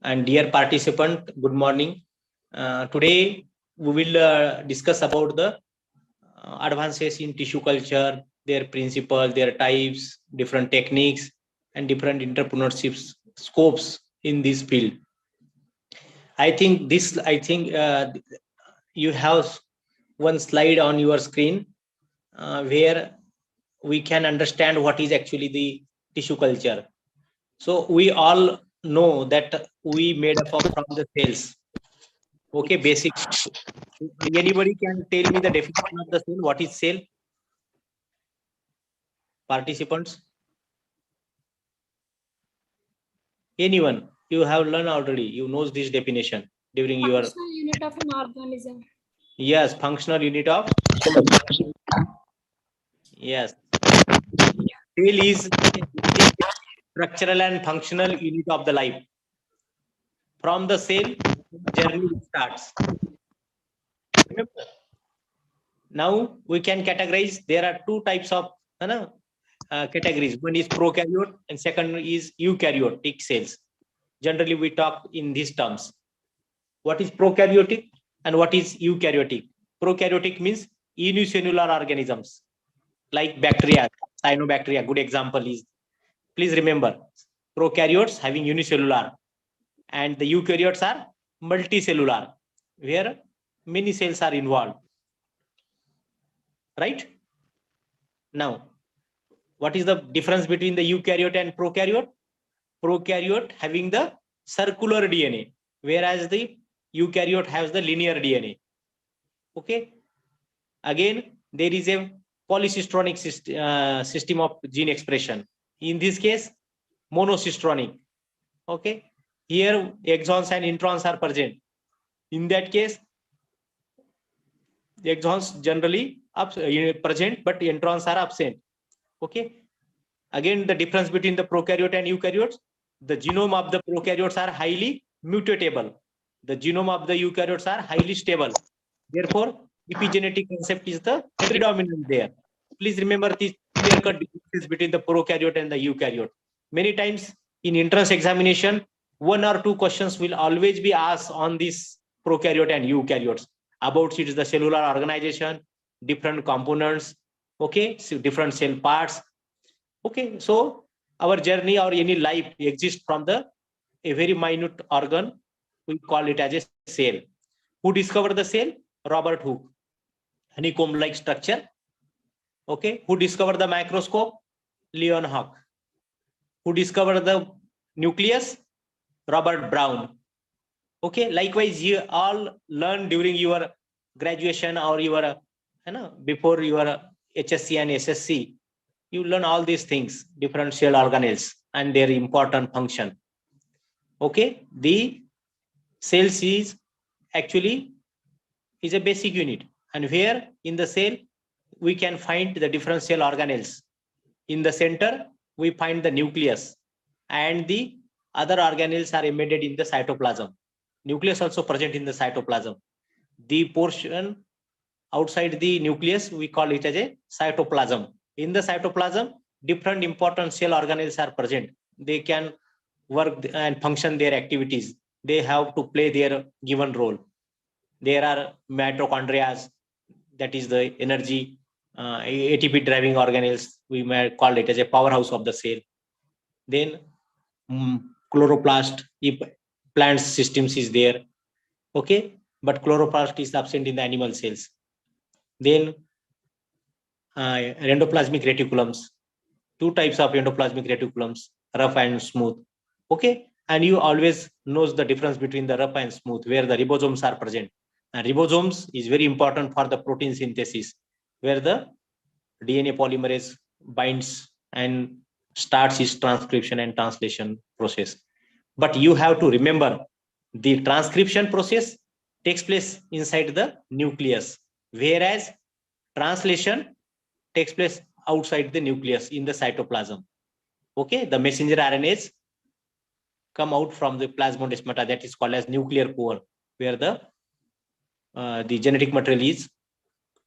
And dear participant, good morning. Today we will discuss about the advances in tissue culture, their principles, their types, different techniques, and different entrepreneurship scopes in this field. I think you have one slide on your screen where we can understand what is actually the tissue culture. So we all know that we made up of from the cells. Okay, basic. Anybody can tell me the definition of the cell? What is cell? Participants? Anyone? You have learned already. You knows this definition during your. Functional unit of an organism. Yes, functional unit of. Yes. Cell is structural and functional unit of the life. From the cell, journey starts. Remember? Now we can categorize. There are two types of categories. One is prokaryote and second is eukaryotic cells. Generally, we talk in these terms. What is prokaryotic and what is eukaryotic? Prokaryotic means unicellular organisms like bacteria, cyanobacteria. Good example is, please remember, prokaryotes having unicellular and the eukaryotes are multicellular, where many cells are involved. Right? Now, what is the difference between the eukaryote and prokaryote? Prokaryote having the circular DNA, whereas the eukaryote has the linear DNA. Okay. Again, there is a polycystronic system of gene expression. In this case, monocystronic. Okay. Here, exons and introns are present. In that case, the exons generally present, but introns are absent. Okay. Again, the difference between the prokaryote and eukaryotes, the genome of the prokaryotes are highly mutatable. The genome of the eukaryotes are highly stable. Therefore, epigenetic concept is the predominant there. Please remember these clear-cut differences between the prokaryote and the eukaryote. Many times in entrance examination, one or two questions will always be asked on this prokaryote and eukaryotes about it is the cellular organization, different components, okay, so different cell parts. Okay, so our journey or any life exists from a very minute organ. We call it as a cell. Who discovered the cell? Robert Hooke. Honeycomb-like structure. Okay, who discovered the microscope? Leeuwenhoek. Who discovered the nucleus? Robert Brown. Okay, likewise, you all learned during your graduation or your, before your HSC and SSC. You learn all these things, different cell organelles and their important function. Okay, the cells is actually is a basic unit, and where in the cell we can find the different cell organelles. In the center, we find the nucleus, and the other organelles are embedded in the cytoplasm. Nucleus also present in the cytoplasm. The portion outside the nucleus, we call it as a cytoplasm. In the cytoplasm, different important cell organelles are present. They can work and function their activities. They have to play their given role. There are mitochondria, that is the energy ATP driving organelles. We may call it as a powerhouse of the cell. Then chloroplast, if plant systems is there. Okay, but chloroplast is absent in the animal cells. Then endoplasmic reticulums, two types of endoplasmic reticulums, rough and smooth. Okay, and you always knows the difference between the rough and smooth, where the ribosomes are present. And ribosomes is very important for the protein synthesis, where the DNA polymerase binds and starts its transcription and translation process. But you have to remember the transcription process takes place inside the nucleus, whereas translation takes place outside the nucleus in the cytoplasm. Okay, the messenger RNAs come out from the plasmodesmata, that is called as nuclear core, where the genetic material is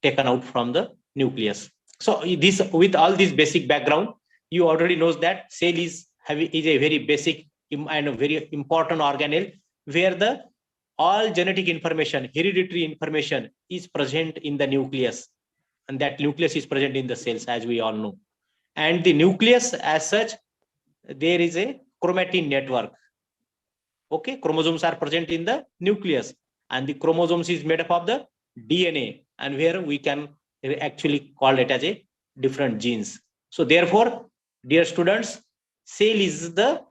taken out from the nucleus. So this, with all this basic background, you already knows that cell is a very basic and a very important organelle where the all genetic information, hereditary information is present in the nucleus, and that nucleus is present in the cells, as we all know. And the nucleus as such, there is a chromatin network. Okay, chromosomes are present in the nucleus, and the chromosomes is made up of the DNA, and where we can actually call it as a different genes. So therefore, dear students, cell is the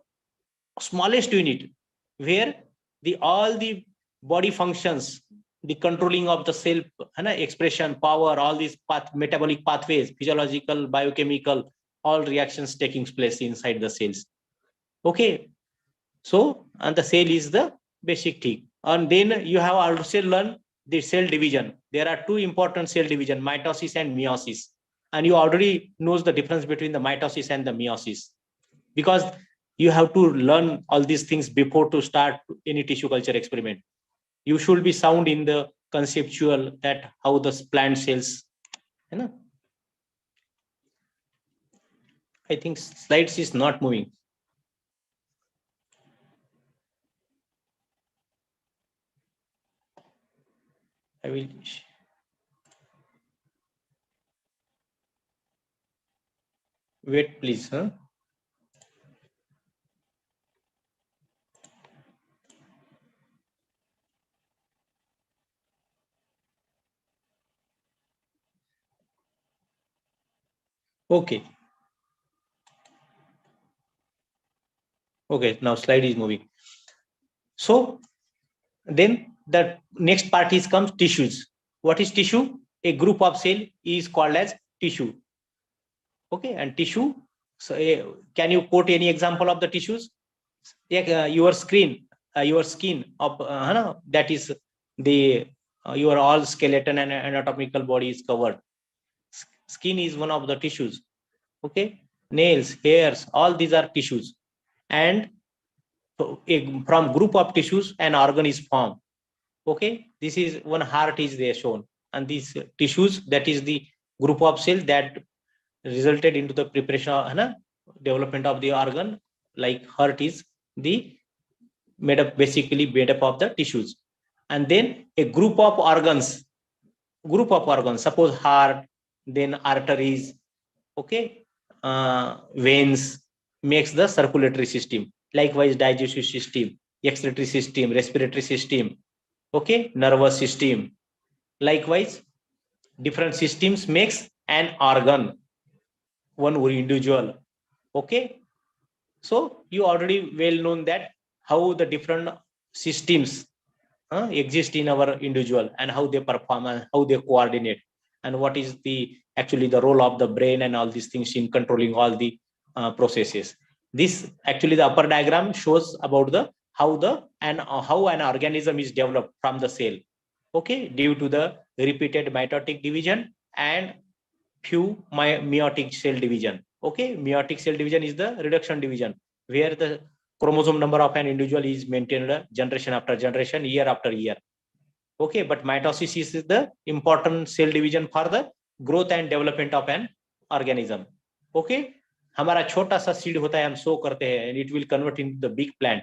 smallest unit where the all the body functions, the controlling of the cell expression, power, all these metabolic pathways, physiological, biochemical, all reactions taking place inside the cells. Okay, so and the cell is the basic thing. And then you have also learned the cell division. There are two important cell division, mitosis and meiosis, and you already knows the difference between the mitosis and the meiosis, because you have to learn all these things before to start any tissue culture experiment. You should be sound in the conceptual that how the plant cells, you know. I think slides is not moving. I will wait, please. Okay. Okay, now slide is moving. So then the next part is comes tissues. What is tissue? A group of cell is called as tissue. Okay, and tissue, so can you quote any example of the tissues? Your skin of that is the your all skeleton and anatomical body is covered. Skin is one of the tissues. Okay, nails, hairs, all these are tissues. And from group of tissues an organ is formed. Okay, this is one heart is there shown, and these tissues, that is the group of cells that resulted into the preparation of development of the organ. Like heart is the basically made up of the tissues. And then a group of organs, suppose heart, then arteries, okay, veins makes the circulatory system. Likewise digestive system, excretory system, respiratory system, okay, nervous system. Likewise different systems makes an organ, one individual. Okay, so you already well known that how the different systems exist in our individual, and how they perform and how they coordinate, and what is the actually the role of the brain and all these things in controlling all the processes. This actually the upper diagram shows about the how an organism is developed from the cell. Okay, due to the repeated mitotic division and few meiotic cell division. Okay, meiotic cell division is the reduction division, where the chromosome number of an individual is maintained generation after generation, year after year. Okay, but mitosis is the important cell division for the growth and development of an organism. Okay, हमारा छोटा सा seed होता है, हम सो करते हैं, and it will convert into the big plant.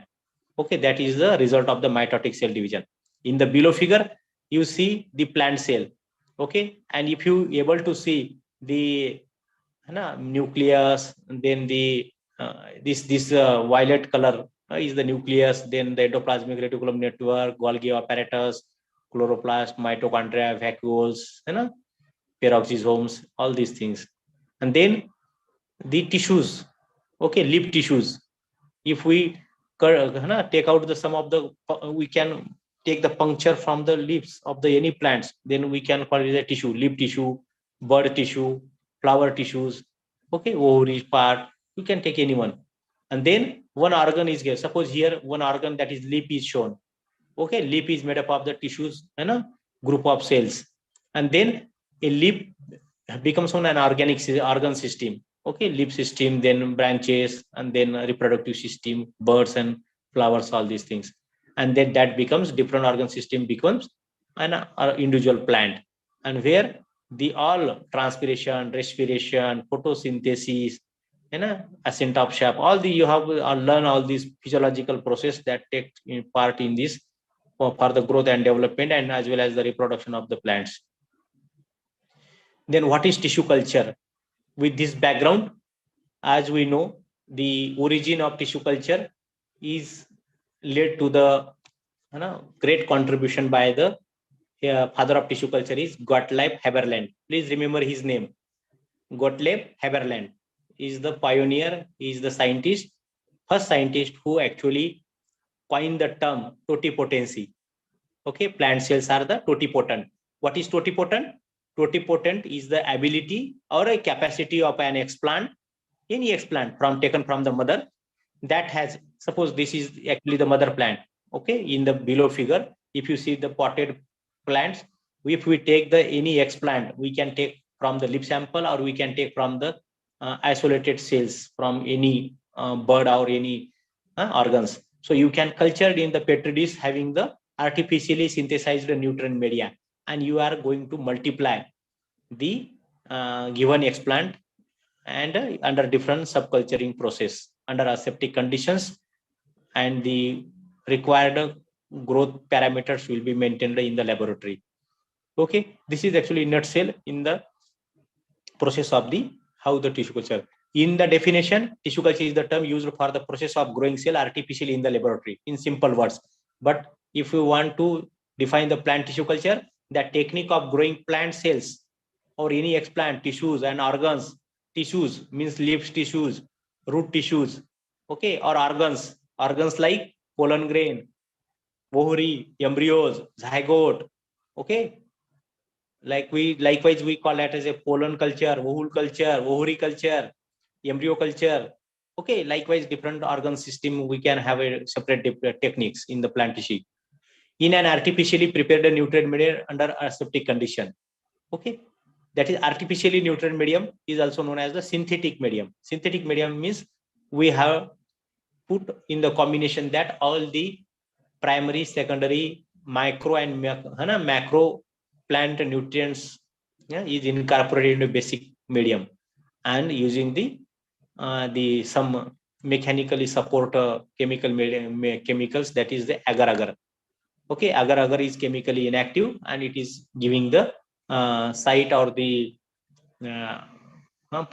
Okay, that is the result of the mitotic cell division. In the below figure you see the plant cell. Okay, and if you able to see the nucleus, then the this violet color is the nucleus, then the endoplasmic reticulum network, Golgi apparatus, chloroplast, mitochondria, vacuoles, peroxisomes, all these things. And then the tissues, okay, leaf tissues. If we take out the some of the, we can take the puncture from the leaves of the any plants, then we can call it a tissue, leaf tissue, bud tissue, flower tissues. Okay, ovary part, you can take anyone. And then one organ is here. Suppose here one organ, that is leaf, is shown. Okay, leaf is made up of the tissues and a group of cells. And then a leaf becomes on an organic organ system. Okay, leaf system, then branches, and then reproductive system, birds and flowers, all these things. And then that becomes different organ system, becomes an individual plant, and where the all transpiration, respiration, photosynthesis, ascent of shape, all the you have learn all these physiological process that take part in this for the growth and development and as well as the reproduction of the plants. Then what is tissue culture? With this background, as we know, the origin of tissue culture is led to the great contribution by the father of tissue culture is Gottlieb Haberland. Please remember his name. Gottlieb Haberland is the pioneer, he is the scientist, first scientist who actually coined the term totipotency. Okay, plant cells are the totipotent. What is totipotent? Totipotent is the ability or a capacity of an explant, any explant taken from the mother that has, suppose this is actually the mother plant. Okay, in the below figure, if you see the potted plants, if we take the any explant, we can take from the lip sample or we can take from the isolated cells from any bird or any organs. So you can culture in the petri dish having the artificially synthesized nutrient media, and you are going to multiply the given explant and under different subculturing process under aseptic conditions, and the required growth parameters will be maintained in the laboratory. Okay, this is actually nutshell in the process of the how the tissue culture. In the definition, tissue culture is the term used for the process of growing cell artificially in the laboratory, in simple words. But if you want to define the plant tissue culture, the technique of growing plant cells or any explant tissues and organs, tissues means leaf tissues, root tissues, okay, or organs like pollen grain, ovary, embryos, zygote, okay. Likewise we call that as a pollen culture, ovule culture, ovary culture, embryo culture. Okay, likewise different organ system we can have a separate techniques in the plant tissue. In an artificially prepared nutrient medium under aseptic condition. Okay, that is artificially nutrient medium is also known as the synthetic medium. Synthetic medium means we have put in the combination that all the primary, secondary, micro and macro plant nutrients is incorporated into basic medium, and using the some mechanically support chemicals, that is the agar-agar. Okay, agar-agar is chemically inactive and it is giving the site or the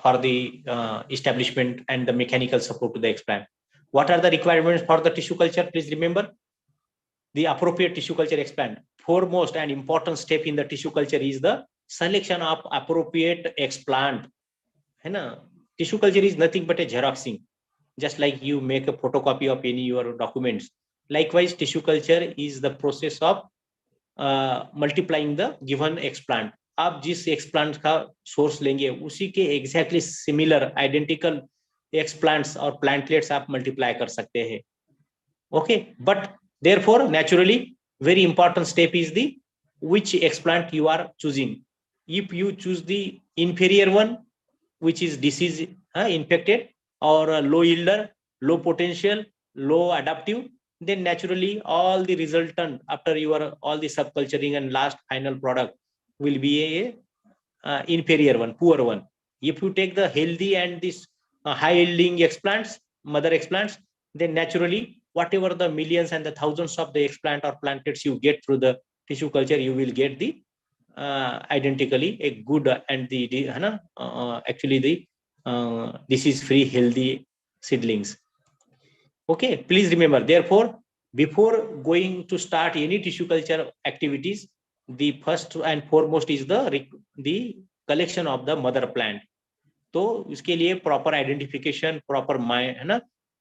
for the establishment and the mechanical support to the explant. What are the requirements for the tissue culture? Please remember, the appropriate tissue culture explant. Foremost and important step in the tissue culture is the selection of appropriate explant. Tissue culture is nothing but a xeroxing, just like you make a photocopy of any your documents. Likewise, tissue culture is the process of multiplying the given explant. आप जिस explant का source लेंगे उसी के exactly similar identical explants और plantlets आप multiply कर सकते हैं. Okay, but therefore naturally very important step is the which explant you are choosing. If you choose the inferior one, which is disease infected or low yielder, low potential, low adaptive, then naturally all the resultant after your all the subculturing and last final product will be a inferior one, poor one. If you take the healthy and this high yielding explants, mother explants, then naturally whatever the millions and the thousands of the explant or plantlets you get through the tissue culture, you will get the identically a good and the actually the disease free healthy seedlings. Okay, please remember, therefore before going to start any tissue culture activities, the first and foremost is the collection of the mother plant. तो इसके लिए proper identification, proper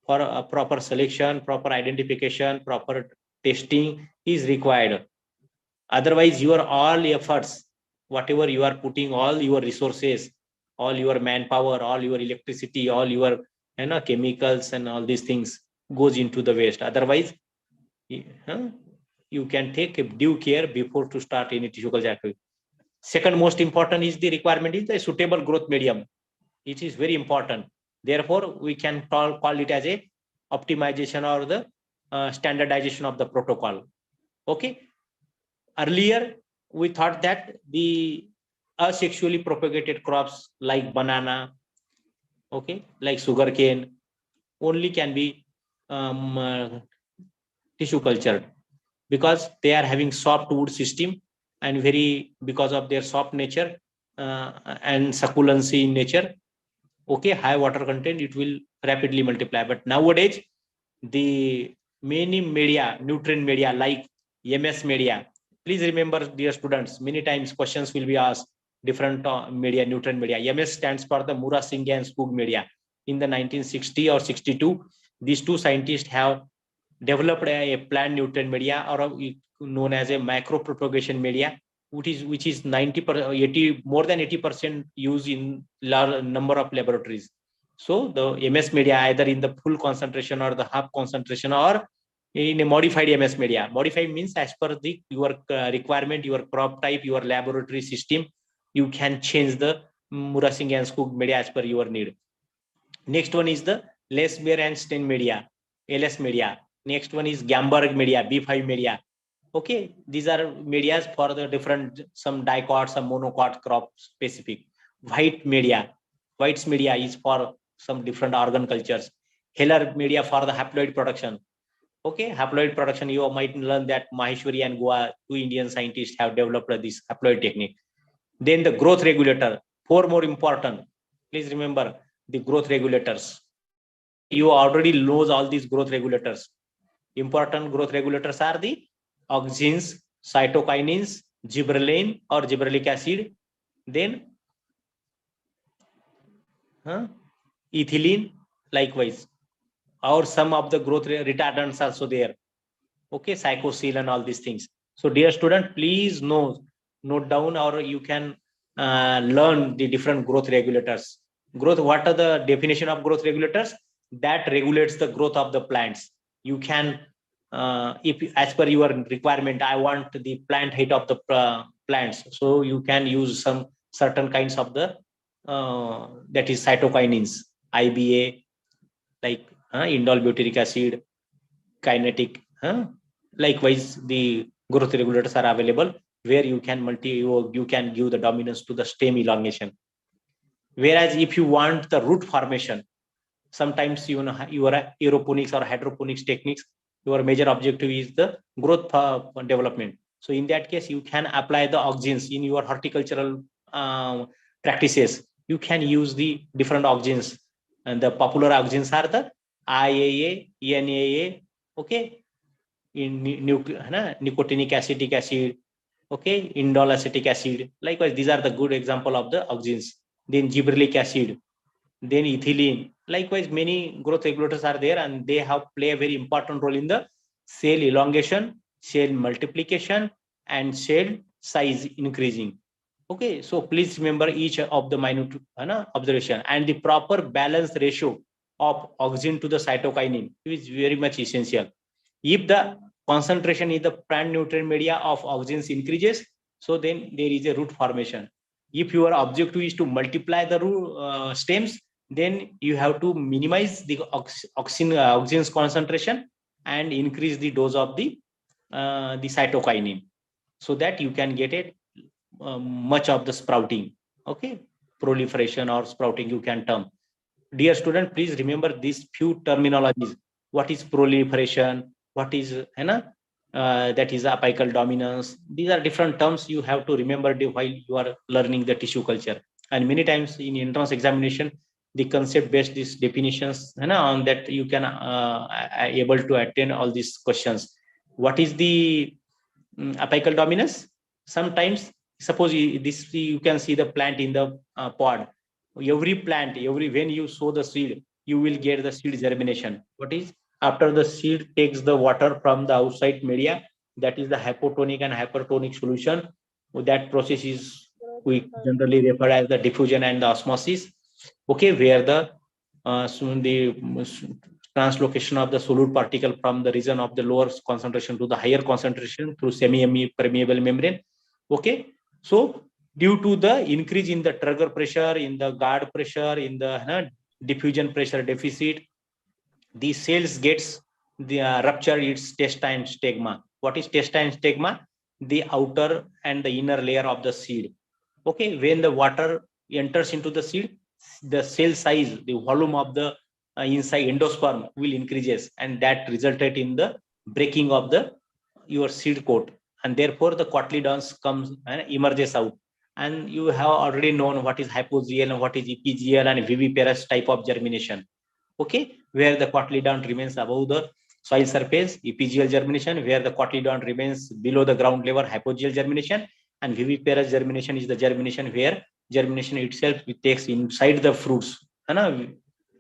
for a proper selection, proper identification, proper testing is required. Otherwise your all efforts, whatever you are putting, all your resources, all your manpower, all your electricity, all your chemicals and all these things goes into the waste. Otherwise you can take a due care before to start any tissue culture activity. Second most important is the requirement is the suitable growth medium. It is very important. Therefore, we can call it as a optimization or the standardization of the protocol. Okay. Earlier, we thought that the asexually propagated crops like banana, Okay, like sugarcane only can be tissue cultured, because they are having soft wood system, and very because of their soft nature and succulency in nature. Okay, high water content, it will rapidly multiply. But nowadays the many media, nutrient media like MS media, please remember, dear students, many times questions will be asked, different media, nutrient media. MS stands for the Murasinghe and Skoog media. In the 1960 or 62, these two scientists have developed a plant nutrient media, or known as a macro propagation media, which is 80, more than 80% used in large number of laboratories. So the MS media, either in the full concentration or the half concentration, or in a modified MS media. Modified means as per the your requirement, your crop type, your laboratory system, you can change the Murasinghe and Skoog media as per your need. Next one is the Lesmer and Stein media, LS media. Next one is Gamberg media, B5 media. Okay, these are medias for the different, some dicot, some monocot crop specific. White media, White's media is for some different organ cultures. Heller media for the haploid production. Okay, haploid production, you might learn that Maheshwari and Goa, two Indian scientists, have developed this haploid technique. Then the growth regulator, four more important. Please remember the growth regulators. You already knows all these growth regulators. Important growth regulators are the auxins, cytokinins, gibberellin or gibberellic acid, then ethylene, likewise, or some of the growth retardants also there. Okay, psychosil and all these things. So dear student, please note down, or you can learn the different growth regulators. Growth, what are the definition of growth regulators? That regulates the growth of the plants. You can, if as per your requirement, I want the plant height of the plants, so you can use some certain kinds of the that is cytokinins, IBA, like indole butyric acid, kinetic. Likewise, the growth regulators are available, where you can you can give the dominance to the stem elongation. Whereas if you want the root formation, sometimes your aeroponics or hydroponics techniques, your major objective is the growth development. So in that case, you can apply the auxins in your horticultural practices. You can use the different auxins, and the popular auxins are the IAA, NAA, okay, in nicotinic acetic acid, okay, indole acetic acid. Likewise, these are the good example of the auxins. Then gibberellic acid, then ethylene. Likewise, many growth regulators are there, and they have play a very important role in the cell elongation, cell multiplication, and cell size increasing. Okay, so please remember each of the minute observation, and the proper balance ratio of auxin to the cytokinin is very much essential. If the concentration in the plant nutrient media of auxins increases, so then there is a root formation. If your objective is to multiply the stems, then you have to minimize the auxins concentration and increase the dose of the cytokinin, so that you can get it much of the sprouting. Okay, proliferation or sprouting you can term. Dear student, please remember these few terminologies. What is proliferation? What is that is apical dominance? These are different terms you have to remember while you are learning the tissue culture. And many times in entrance examination, the concept based these definitions, on that you can able to attend all these questions. What is the apical dominance? Sometimes, suppose this, you can see the plant in the pod. Every plant, when you sow the seed, you will get the seed germination. What is, after the seed takes the water from the outside media, that is the hypotonic and hypertonic solution. That process is, we generally refer as the diffusion and the osmosis. Okay, where the translocation of the solute particle from the region of the lower concentration to the higher concentration through semi-permeable membrane. Okay, so due to the increase in the trigger pressure, in the guard pressure, in the diffusion pressure deficit, the cells gets the rupture its testine stigma. What is testine stigma? The outer and the inner layer of the seed. Okay, when the water enters into the seed, the cell size, the volume of the inside endosperm will increases, and that resulted in the breaking of the your seed coat, and therefore the cotyledons comes and emerges out. And you have already known what is hypogeal and what is epigeal and viviparous type of germination. Okay, where the cotyledon remains above the soil surface, epigeal germination; where the cotyledon remains below the ground level, hypogeal germination; and viviparous germination is the germination where germination itself it takes inside the fruits.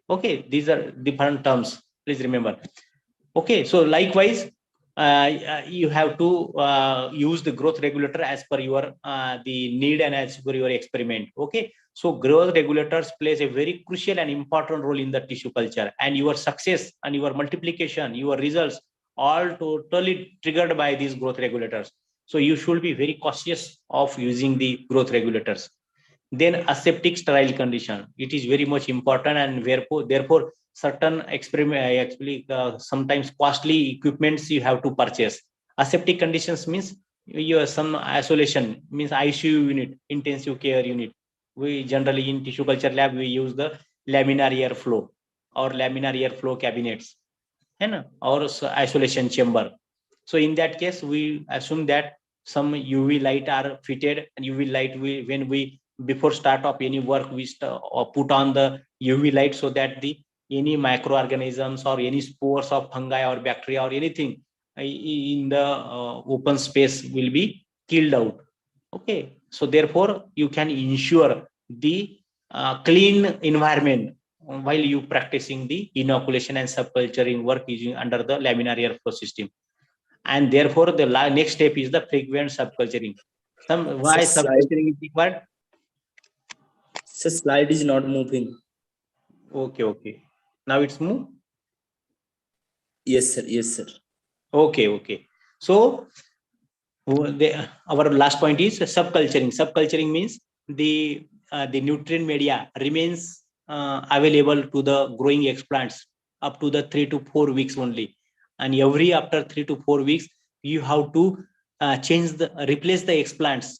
Okay, these are different terms. Please remember. Okay, so likewise, you have to use the growth regulator as per your the need and as per your experiment. Okay, so growth regulators plays a very crucial and important role in the tissue culture, and your success and your multiplication, your results, all totally triggered by these growth regulators. So you should be very cautious of using the growth regulators. Then aseptic sterile condition, it is very much important, and therefore certain experiment actually sometimes costly equipments you have to purchase. Aseptic conditions means you have some isolation, means ICU unit, intensive care unit. We generally in tissue culture lab we use the laminar airflow or laminar airflow cabinets, or isolation chamber. So in that case, we assume that some UV light are fitted, and UV light when we before start of any work we put on the UV light so that the any microorganisms or any spores of fungi or bacteria or anything in the open space will be killed out. Okay, so therefore you can ensure the clean environment while you practicing the inoculation and subculturing work using under the laminar airflow system. And therefore the next step is the frequent subculturing. Why subculturing is required? So slide is not moving. Okay. Now it's moved. Yes, sir. Yes, sir. Okay. So our last point is subculturing. Subculturing means the nutrient media remains available to the growing explants up to the 3 to 4 weeks only, and after 3 to 4 weeks you have to replace the explants,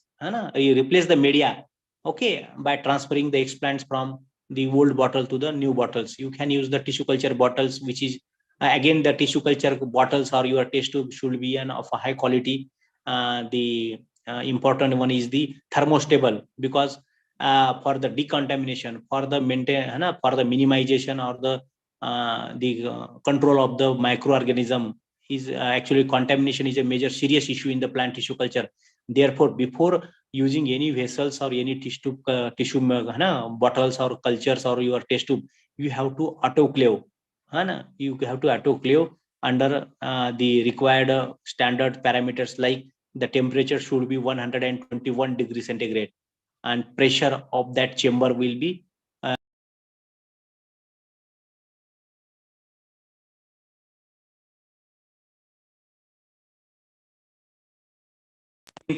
you replace the media, okay, by transferring the explants from the old bottle to the new bottles. You can use the tissue culture bottles, which is again the tissue culture bottles or your test tube should be of a high quality. The important one is the thermostable, because for the decontamination, for the for the minimization or the control of the microorganism is actually contamination is a major serious issue in the plant tissue culture. Therefore, before using any vessels or any tissue bottles or cultures or your test tube, you have to autoclave. You have to autoclave under the required standard parameters, like the temperature should be 121 degrees centigrade, and pressure of that chamber will be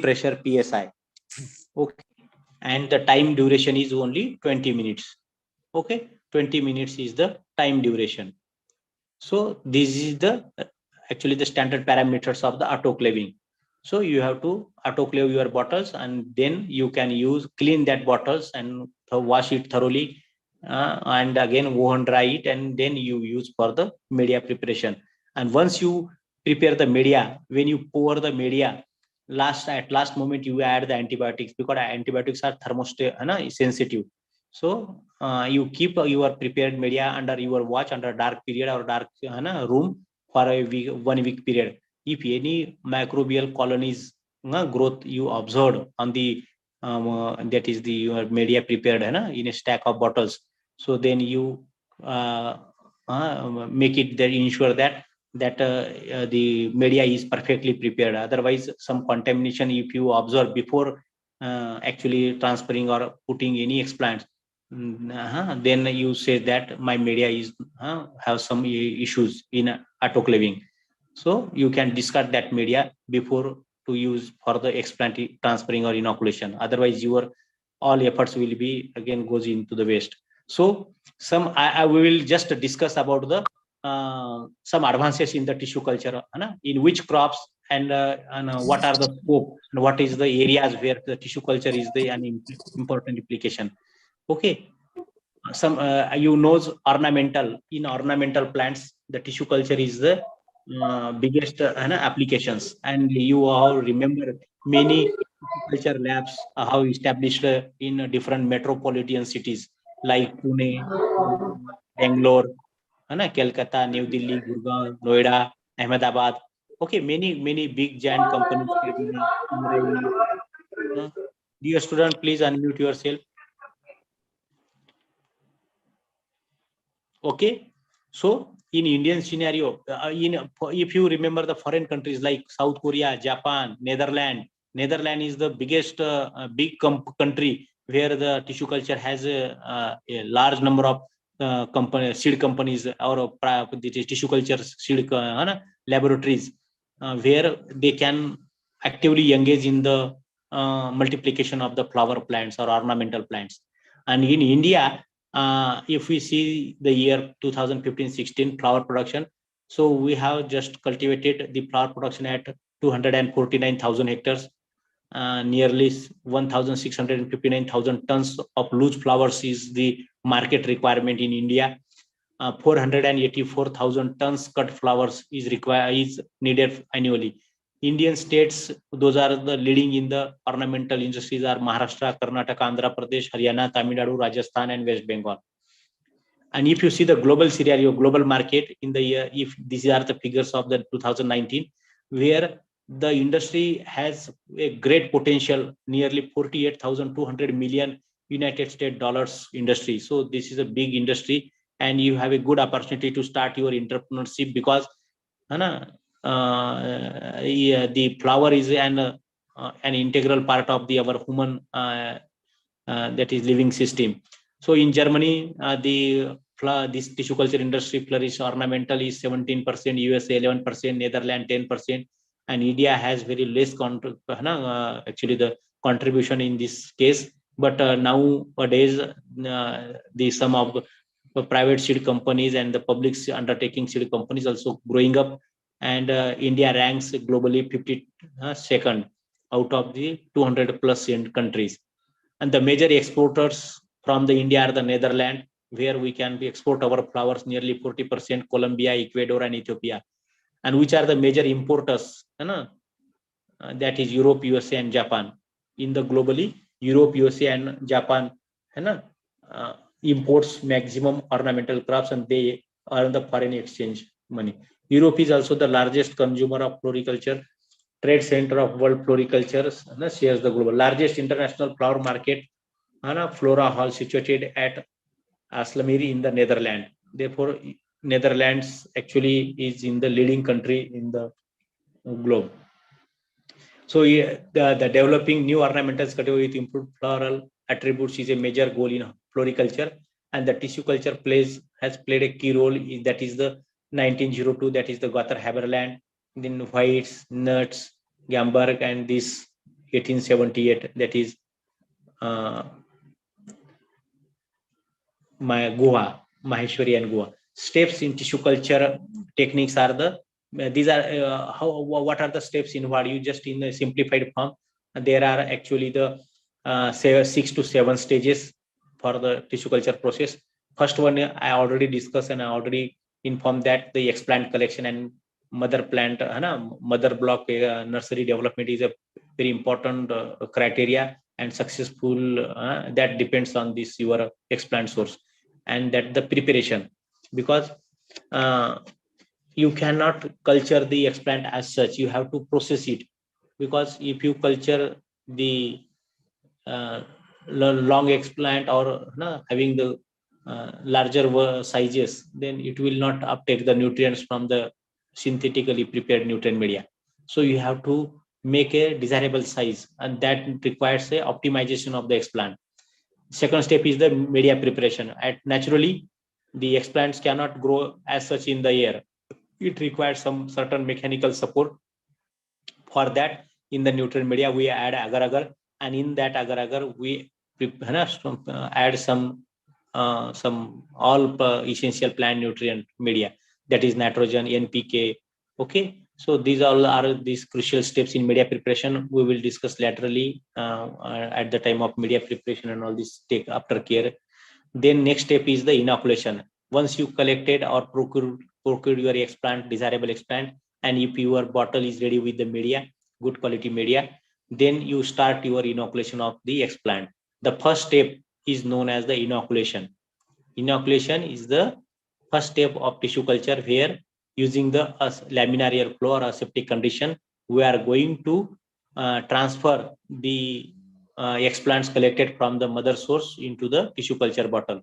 pressure PSI. Okay, and the time duration is only 20 minutes. Okay, 20 minutes is the time duration. So this is the actually the standard parameters of the autoclaving. So you have to autoclave your bottles, and then you can clean that bottles and wash it thoroughly, and again oven dry it, and then you use for the media preparation. And once you prepare the media, when you pour the media, at last moment you add the antibiotics, because antibiotics are thermostat sensitive. So you keep your prepared media under your watch under dark period or dark room for a week, 1 week period. If any microbial colonies growth you observed on the that is the your media prepared in a stack of bottles, so then you make it there, ensure that the media is perfectly prepared. Otherwise, some contamination if you observe before actually transferring or putting any explants, then you say that my media is have some issues in autoclaving. So you can discard that media before to use for the explant transferring or inoculation. Otherwise, your all efforts will be again goes into the waste. So I will just discuss about the some advances in the tissue culture, in which crops and what are the scope and what is the areas where the tissue culture is the an important application. Okay. some you knows ornamental. In ornamental plants, the tissue culture is the biggest applications, and you all remember many culture labs have established in different metropolitan cities like Pune, Bangalore, Kolkata, New Delhi, Gurgaon, Noida, Ahmedabad. Okay, many big giant companies. Dear student, please unmute yourself. Okay, so in Indian scenario, if you remember the foreign countries like South Korea, Japan, Netherlands is the biggest big country where the tissue culture has a large number of seed companies or the tissue culture seed laboratories where they can actively engage in the multiplication of the flower plants or ornamental plants. And in India, if we see the year 2015-16 flower production, so we have just cultivated the flower production at 249,000 hectares. Nearly 1,659,000 tons of loose flowers is the market requirement in India. 484,000 tons cut flowers is needed annually. Indian states, those are the leading in the ornamental industries are Maharashtra, Karnataka, Andhra Pradesh, Haryana, Tamil Nadu, Rajasthan, and West Bengal. And if you see the global scenario, global market in the year, if these are the figures of the 2019, where the industry has a great potential, nearly 48,200 million United States dollars industry. So this is a big industry, and you have a good opportunity to start your entrepreneurship because the flower is an integral part of the our human that is living system. So in Germany, this tissue culture industry flourish. Ornamental is 17%, USA 11%, Netherlands 10%, and India has very less actually the contribution in this case. But nowadays, the some of the private seed companies and the public undertaking seed companies also growing up, and India ranks globally 52nd out of the 200 plus countries. And the major exporters from the India are the Netherlands, where we can be export our flowers nearly 40%, Colombia, Ecuador, and Ethiopia. And which are the major importers? That is Europe, USA, and Japan. In the globally, Europe, USA, and Japan imports maximum ornamental crops, and they earn the foreign exchange money. Europe is also the largest consumer of floriculture. Trade center of world floriculture shares the global largest international flower market, Flora Hall, situated at Aslamiri in the Netherlands. Therefore, Netherlands actually is in the leading country in the globe. So the developing new ornamental category with improved floral attributes is a major goal in floriculture, and the tissue culture has played a key role. That is the 1902, that is the Gotha Haberland, then Whites, Nuts, Gamberg, and this 1878, that is Goa, Maheshwari and Goa. Steps in tissue culture techniques are these are what are the steps involved? You just in a simplified form, there are actually the 6 to 7 stages for the tissue culture process. First one I already discussed, and I already informed that the explant collection and mother plant, mother block nursery development is a very important criteria, and successful that depends on this your explant source, and that the preparation, because you cannot culture the explant as such. You have to process it, because if you culture the long explant or having the larger sizes, then it will not uptake the nutrients from the synthetically prepared nutrient media. So you have to make a desirable size, and that requires a optimization of the explant. Second step is the media preparation. Naturally, the explants cannot grow as such in the air. It requires some certain mechanical support. For that, in the nutrient media, we add agar-agar, and in that agar-agar, we add some all essential plant nutrient media, that is nitrogen, NPK. Okay, so these all are these crucial steps in media preparation. We will discuss laterally at the time of media preparation and all this take after care. Then next step is the inoculation. Once you collected or procured your explant, desirable explant, and if your bottle is ready with the media, good quality media, then you start your inoculation of the explant. The first step is known as the inoculation. Inoculation is the first step of tissue culture, where using the laminar air flow or aseptic condition, we are going to transfer the explants collected from the mother source into the tissue culture bottle.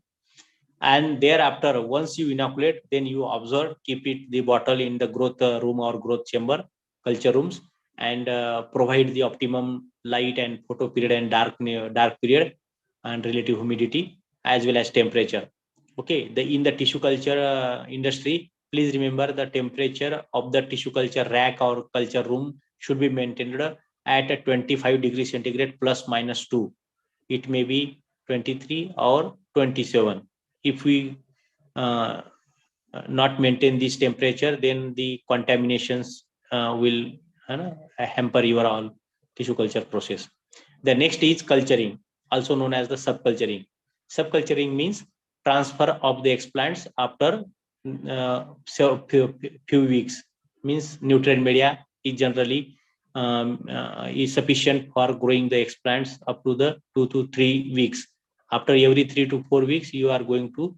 And thereafter, once you inoculate, then you observe, keep it the bottle in the growth room or growth chamber, culture rooms, and provide the optimum light and photo period and dark period and relative humidity as well as temperature. Okay, in the tissue culture industry, please remember the temperature of the tissue culture rack or culture room should be maintained at a 25 degrees centigrade plus minus 2. It may be 23 or 27. If we not maintain this temperature, then the contaminations will hamper your all tissue culture process. The next is culturing, also known as the subculturing. Subculturing means transfer of the explants after few weeks. Means nutrient media is generally is sufficient for growing the explants up to the 2 to 3 weeks. After every 3 to 4 weeks, you are going to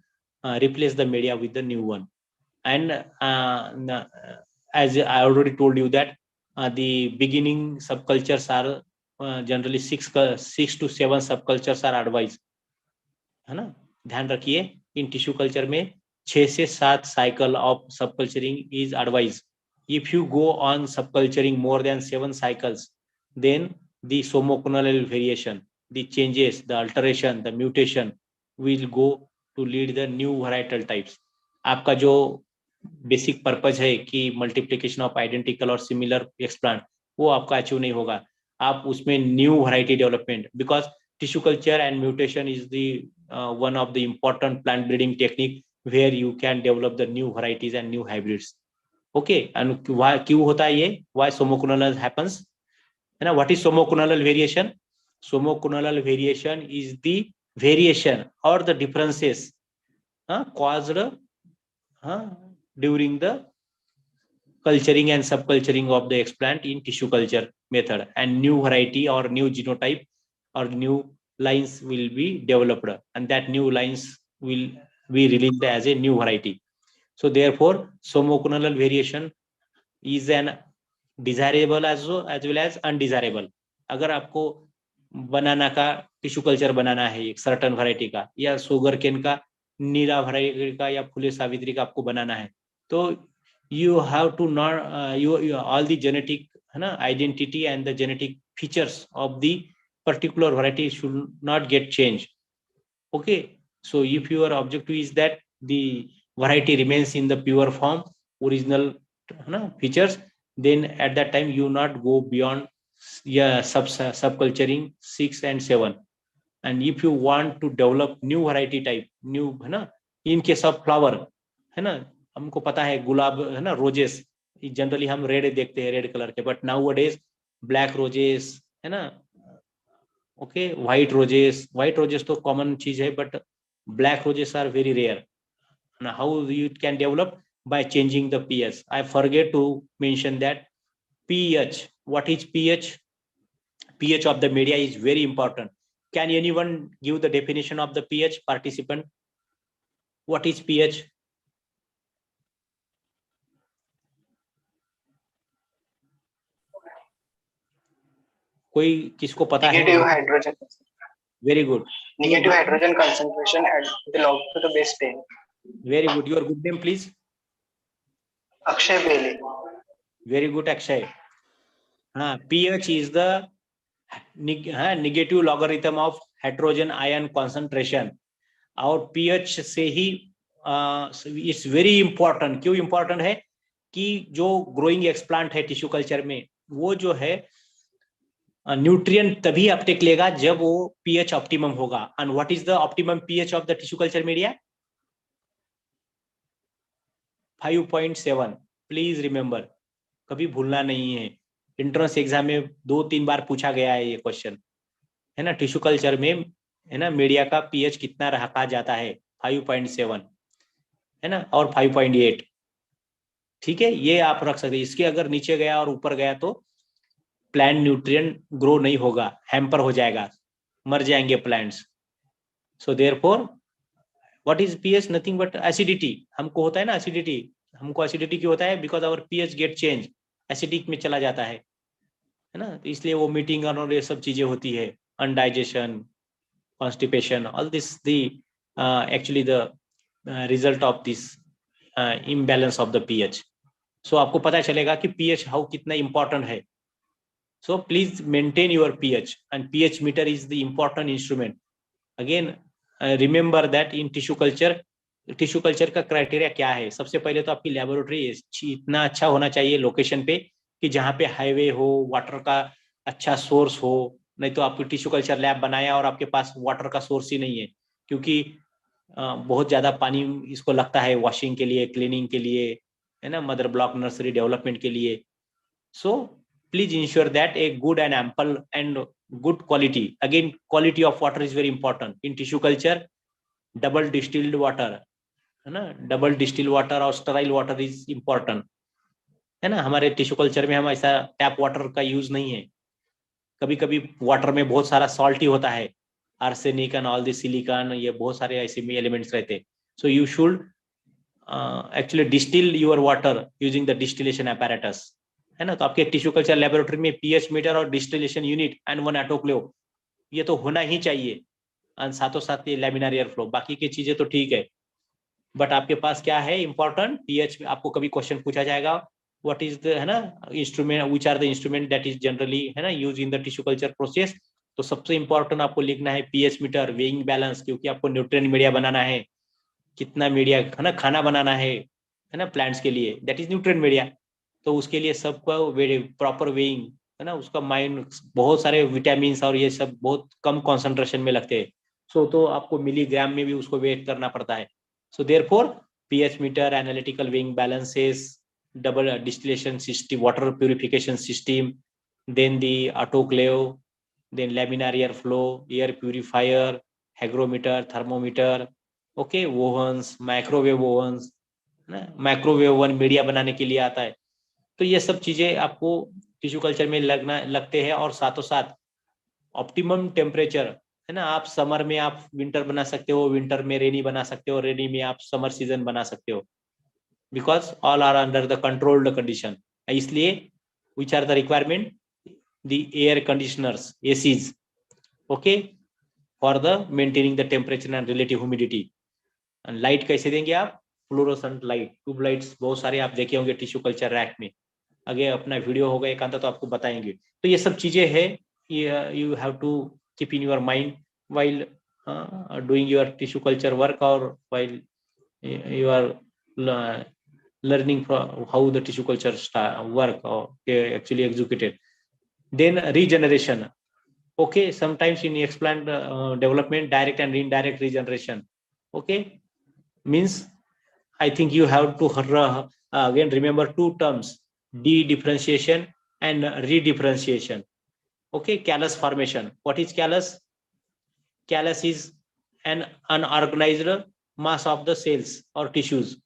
replace the media with the new one. And as I already told you that the beginning subcultures are generally 6 to 7 subcultures are advised, है ना. ध्यान रखिए, इन tissue culture में 6 से 7 cycle of subculturing is advised. If you go on subculturing more than 7 cycles, then the somoconal variation, the changes, the alteration, the mutation will go to lead the new varietal types. आपका जो basic purpose है कि multiplication of identical और similar explant, वो आपका achieve नहीं होगा. आप उसमें new variety development, because tissue culture and mutation is the one of the important plant breeding technique where you can develop the new varieties and new hybrids. Okay, and why क्यों होता है ये, why somoconal happens, है ना. What is somoconal variation? Somoconal variation is the variation or the differences caused during the culturing and subculturing of the explant in tissue culture method, and new variety or new genotype or new lines will be developed, and that new lines will be released as a new variety. So therefore somoconal variation is an desirable as well as undesirable. अगर आपको बनाना का tissue culture बनाना है एक certain variety का, या sugar cane का नीला variety का, या फूले सावित्री का आपको बनाना है, तो you have to not you all the genetic identity and the genetic features of the particular variety should not get changed. Okay, so if your objective is that the variety remains in the pure form, original features, then at that time you not go beyond subculturing 6 and 7. And if you want to develop new variety type, new in case of flower, है ना, हमको पता है गुलाब है ना, roses generally हम red देखते हैं, रेड कलर के, but nowadays black roses है ना. ओके, व्हाइट रोजेस तो कॉमन चीज है, but black roses are very rare. How you can develop? by changing the pH. I forget to mention that pH. What is pH? pH of the media is very important. Can anyone give the definition of the pH? Participant, what is pH? कोई किसको पता है? Negative hydrogen. Very good. Negative hydrogen concentration belongs to the base pair. Very good. Your good name, please. Akshay Bele. Very good, Akshay. pH is the negative logarithm of hydrogen ion concentration. और pH से ही it's very important. क्यों important है? कि जो growing explant है tissue culture में, वो जो है न्यूट्रिएंट तभी अपटेक लेगा जब वो pH ऑप्टिमम होगा. And what is the optimum pH of the tissue culture media? 5.7. Please remember, कभी भूलना नहीं है. एंट्रेंस एग्जाम में 2-3 बार पूछा गया है ये क्वेश्चन, है ना. टिश्यू कल्चर में है ना, मीडिया का पीएच कितना रखा जाता है, 5.7 है ना, और 5.8, ठीक है, ये आप रख सकते हैं। इसके अगर नीचे गया और ऊपर गया तो प्लांट न्यूट्रिएंट ग्रो नहीं होगा, हैम्पर हो जाएगा, मर जाएंगे plants. So therefore what is pH, nothing but acidity. हमको होता है ना एसिडिटी, हमको एसिडिटी क्यों होता है, because our pH get change, acidic में चला जाता है ना, तो इसलिए वो मीटिंग और ये सब चीजें होती है, indigestion, constipation, all this the actually the result of this imbalance of the pH. So आपको पता चलेगा कि पीएच हाउ कितना इंपॉर्टेंट है। So please maintain your pH, and pH meter is the important instrument. Again remember that in tissue culture का criteria क्या है, सबसे पहले तो आपकी लेबोरेटरी इतना अच्छा होना चाहिए लोकेशन पे कि जहाँ पे हाईवे हो, वाटर का अच्छा सोर्स हो, नहीं तो आपको टिश्यू कल्चर लैब बनाया और आपके पास वाटर का सोर्स ही नहीं है, क्योंकि बहुत ज्यादा पानी इसको लगता है वॉशिंग के लिए, क्लीनिंग के लिए, है ना, मदर ब्लॉक नर्सरी डेवलपमेंट के लिए। So please ensure that a good and ample and good quality. Again, quality of water is very important in tissue culture. Double distilled water, है ना, डबल डिस्टिल वाटर और Sterlite water is important, है ना। हमारे tissue culture में हम ऐसा tap water का यूज नहीं है, कभी कभी वाटर में बहुत सारा सॉल्ट ही होता है, arsenic and all this silicon, ये बहुत सारे ऐसे में एलिमेंट्स रहते हैं। So you should actually distil your water using the distillation apparatus, है ना। तो आपके टिश्यू कल्चर लेबोरेटरी में पीएच मीटर और डिस्टिलेशन यूनिट एंड 1 ऑटोक्लेव ये तो होना ही चाहिए, और साथों साथ ये लैमिनार एयर फ्लो, बाकी की चीजें तो ठीक है, बट आपके पास क्या है इंपॉर्टेंट पीएच। आपको कभी क्वेश्चन पूछा जाएगा व्हाट इज द, है ना, instrument, which are the instrument that is generally, है ना, use in the tissue culture process. तो सबसे इंपॉर्टेंट आपको लिखना है पीएच मीटर, वेइंग बैलेंस, क्योंकि आपको न्यूट्रिएंट मीडिया बनाना है, कितना मीडिया, है ना, खाना बनाना है ना, प्लांट्स के लिए, दैट इज न्यूट्रिएंट मीडिया। तो उसके लिए सबका प्रॉपर वेइंग, है ना, उसका माइंड, बहुत सारे विटामिन और ये सब बहुत कम कॉन्सेंट्रेशन में लगते हैं। सो तो आपको मिलीग्राम में भी उसको वेट करना पड़ता है। So therefore pH meter, analytical weighing balances, double distillation system, water purification system, then the autoclave, then laminar air flow, air purifier, hygrometer, thermometer, okay, ovens, microwave ovens, ना, माइक्रोवेव ओवन मीडिया बनाने के लिए आता है। तो ये सब चीजें आपको टिश्यू कल्चर में लगते हैं, और साथों साथ ऑप्टिमम टेम्परेचर, है ना, आप समर में आप विंटर बना सकते हो, विंटर में रेनी बना सकते हो, रेनी में आप समर सीजन बना सकते हो, because all are under the controlled condition. इसलिए which are the requirement, the air conditioners, ACs, okay, for the maintaining the temperature and relative humidity. Light कैसे देंगे आप, फ्लोरोसेंट लाइट, ट्यूब लाइट्स बहुत सारे आप देखे होंगे टिश्यू कल्चर रैक में, आगे अपना वीडियो होगा एक आधा तो आपको बताएंगे। तो ये सब चीजें है, you have to keep in your mind while doing your tissue culture work, or while you are learning how the tissue culture work or actually executed. Then regeneration, okay, sometimes in explant development, direct and indirect regeneration, okay, means I think you have to again remember two terms, de-differentiation and redifferentiation. Okay, callus formation. What is callus? Callus is an unorganized mass of the cells or tissues,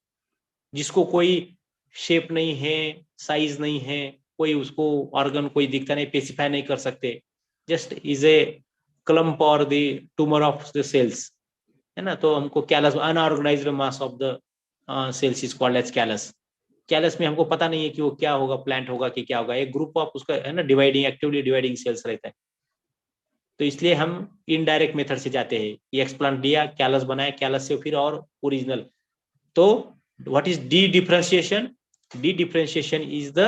जिसको कोई shape नहीं है, size नहीं है, कोई उसको organ कोई दिखता नहीं, स्पेसिफाई नहीं कर सकते, जस्ट इज ए क्लम्प और the tumour of the cells, है ना। तो हमको callus, unorganised mass of the cells is called as callus. Callus में हमको पता नहीं है कि वो क्या होगा, प्लांट होगा कि क्या होगा, एक ग्रुप ऑफ उसका, है ना, डिवाइडिंग, एक्टिवली डिवाइडिंग सेल्स रहता है। तो इसलिए हम इनडायरेक्ट मेथड से जाते हैं, ये एक्सप्लांट दिया, कैलस बनाया, कैलस से फिर और ओरिजिनल। तो what is D differentiation? D differentiation is the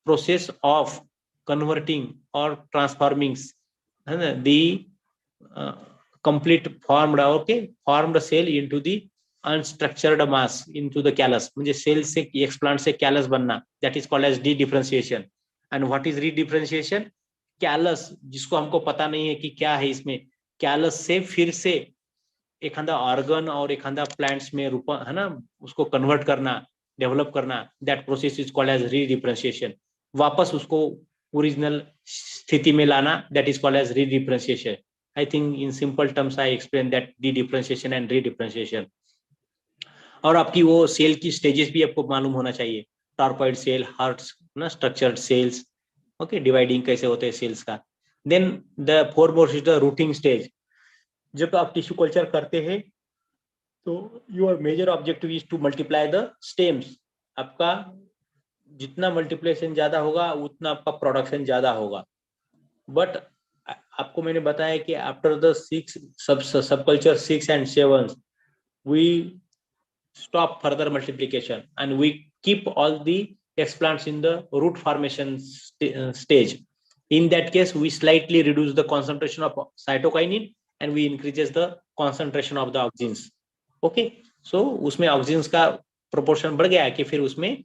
process of converting और ट्रांसफॉर्मिंग, है ना, the complete formed cell into the unstructured mass into the callus, म्हणजे सेल से एक्सप्लांट से कैलस बनना, that is called as de-differentiation. And what is redifferentiation? Callus, जिसको हमको पता नहीं है कि क्या है इसमें, कैलस से फिर से एखादा ऑर्गन और एखादा प्लांट्स में रूप, है ना, उसको कन्वर्ट करना, डेवलप करना, that process is called as redifferentiation. वापस उसको ओरिजिनल स्थिति में लाना, that is called as redifferentiation. I think in simple terms I explained that de-differentiation and re-differentiation. और आपकी वो सेल की स्टेजेस भी आपको मालूम होना चाहिए, टॉर्पॉइड सेल, हार्ट्स ना, स्ट्रक्चर्ड सेल्स, ओके, डिवाइडिंग कैसे होते हैं सेल्स का. Then the foremost is the rooting stage. जब आप टिश्यू कल्चर करते हैं तो your major objective is to multiply the stems. आपका जितना मल्टीप्लिकेशन ज्यादा होगा उतना आपका प्रोडक्शन ज्यादा होगा. बट आपको मैंने बताया कि आफ्टर द 6 सब culture 6 and 7 we stop further multiplication and we keep all the explants in the root formation stage. In that case we slightly reduce the concentration of cytokinin and we increases the concentration of the auxins. Okay, so उसमें auxins का proportion बढ़ गया कि फिर उसमें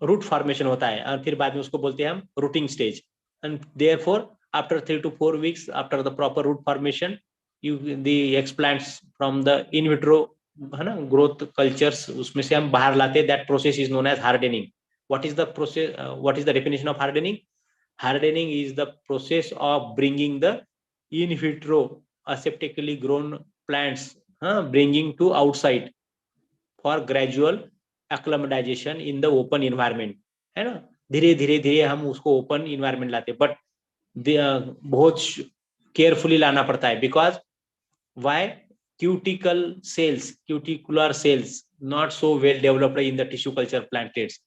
root formation होता है और फिर बाद में उसको बोलते हैं हम rooting stage. And therefore after 3 to 4 weeks after the proper root formation the explants from the in vitro है ना ग्रोथ कल्चर्स उसमें से हम बाहर लाते हैं. That process is known as hardening. What is the process, what is the definition of hardening? Hardening is the process of bringing the in vitro aseptically grown plants bringing to outside for gradual acclimatization in the open environment. है ना, धीरे धीरे धीरे हम उसको open environment लाते हैं. But बहुत carefully लाना पड़ता है. Because why? cuticular cells not so well developed in the tissue culture plantets,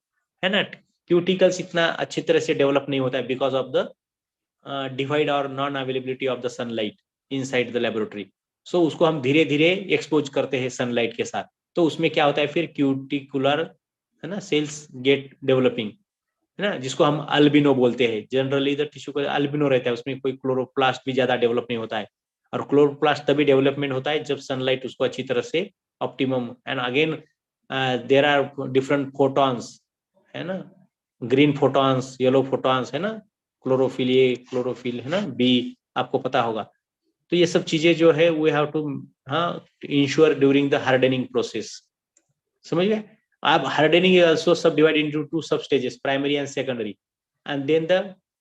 है ना. cuticles इतना अच्छी तरह से डेवलप नहीं होता है because of the divide or non availability of the sunlight inside the laboratory. so उसको हम धीरे धीरे एक्सपोज करते हैं सनलाइट के साथ. तो उसमें क्या होता है फिर क्यूटिकुलर है ना सेल्स गेट डेवलपिंग, है ना, जिसको हम अल्बिनो बोलते हैं. जनरली द टिश्यू का अल्बिनो रहता है, उसमें कोई क्लोरोप्लास्ट भी ज्यादा डेवलप नहीं होता है. और क्लोरोप्लास्ट तभी डेवलपमेंट होता है जब सनलाइट उसको अच्छी तरह से optimum. And again there are different photons, है ना, ग्रीन फोटॉन्स, येलो फोटॉन्स, है ना, क्लोरोफिल ए, क्लोरोफिल, है ना, बी, आपको पता होगा. तो ये सब चीजें जो है we have to ensure during the hardening process. समझ गए आप? Hardening is also subdivide into 2 substages, primary and secondary. And then the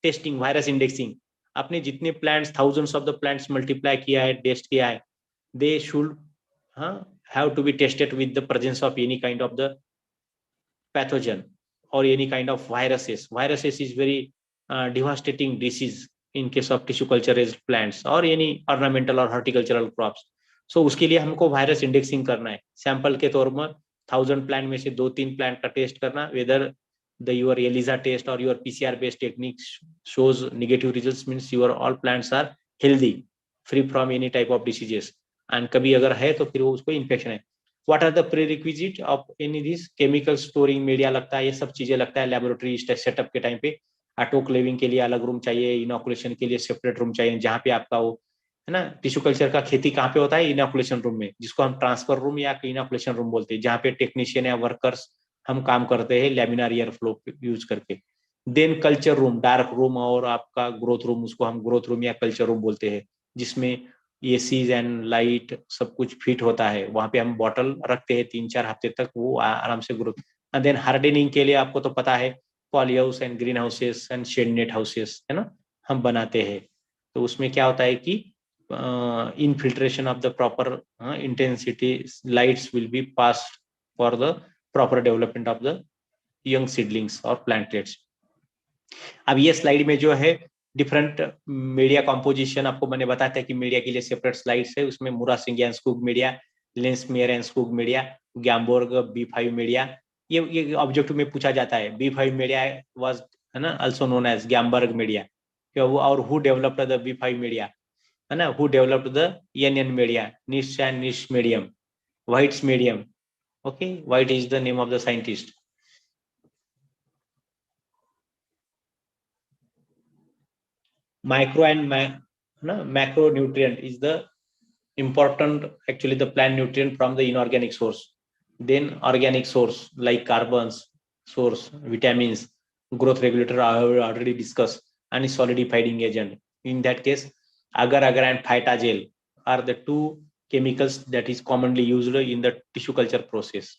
testing, virus indexing. आपने जितने plants, thousands of the plants multiply किया है, test किया है, they should have to be tested with the presence of any kind of the pathogen or any kind of viruses. Viruses is very devastating disease in case of tissue culture raised plants or any ornamental or horticultural crops. So उसके लिए हमको virus indexing करना है. Sample के तौर में 1000 plant में से 2-3 प्लांट का टेस्ट करना. Whether the your ELISA test or your PCR based technique shows negative results, means your all plants are healthy, free from any type of diseases. and कभी अगर है तो फिर वो उसको इन्फेक्शन है. What are the prerequisite of any this chemical storing media लगता है, ये सब चीजें लगता है लेबोरेटरी सेटअप के टाइम पे. ऑटोक्लेविंग के लिए अलग रूम चाहिए, इनोकुलेशन के लिए सेपरेट रूम चाहिए, जहाँ पे आपका वो है ना टिश्यू कल्चर का खेती कहाँ पे होता है, इनोकुलेशन रूम में, जिसको हम ट्रांसफर रूम या इनोकुलेशन रूम बोलते हैं, जहाँ पे टेक्नीशियन या वर्कर्स हम काम करते हैं लैमिनार एयर फ्लो यूज करके. Then culture room, dark room और आपका ग्रोथ रूम, उसको हम ग्रोथ रूम या कल्चर रूम बोलते हैं, जिसमें एसीज एंड लाइट सब कुछ फिट होता है. वहां पे हम बॉटल रखते हैं 3-4 हफ्ते तक, वो आराम से ग्रोथ. एंड देन हार्डनिंग के लिए आपको तो पता है polyhouse and greenhouses and shade net houses, है ना, हम बनाते हैं. तो उसमें क्या होता है कि infiltration of the proper intensity lights will be passed for the proper development of the young seedlings और प्लांटलेट्स. अब ये स्लाइड में जो है डिफरेंट मीडिया कॉम्पोजिशन आपको मैंने बताया था कि मीडिया के लिए सेपरेट स्लाइड्स है. उसमें Murashige Skoog media, Linsmaier and Skoog media, Gamborg B5 media, ये ऑब्जेक्टिव में पूछा जाता है. B5 मीडिया वाज, है ना, also known as Gamborg media. और who developed the B5 media, है ना, who developed the NN media, Nitsch and Nitsch medium, White's medium. Okay, White is the name of the scientist. Micro and macronutrient is the important, actually the plant nutrient from the inorganic source. Then organic source like carbons source, vitamins, growth regulator I have already discussed, and solidifying agent. In that case, agar and phytagel are the 2 chemicals that is commonly used in the tissue culture process.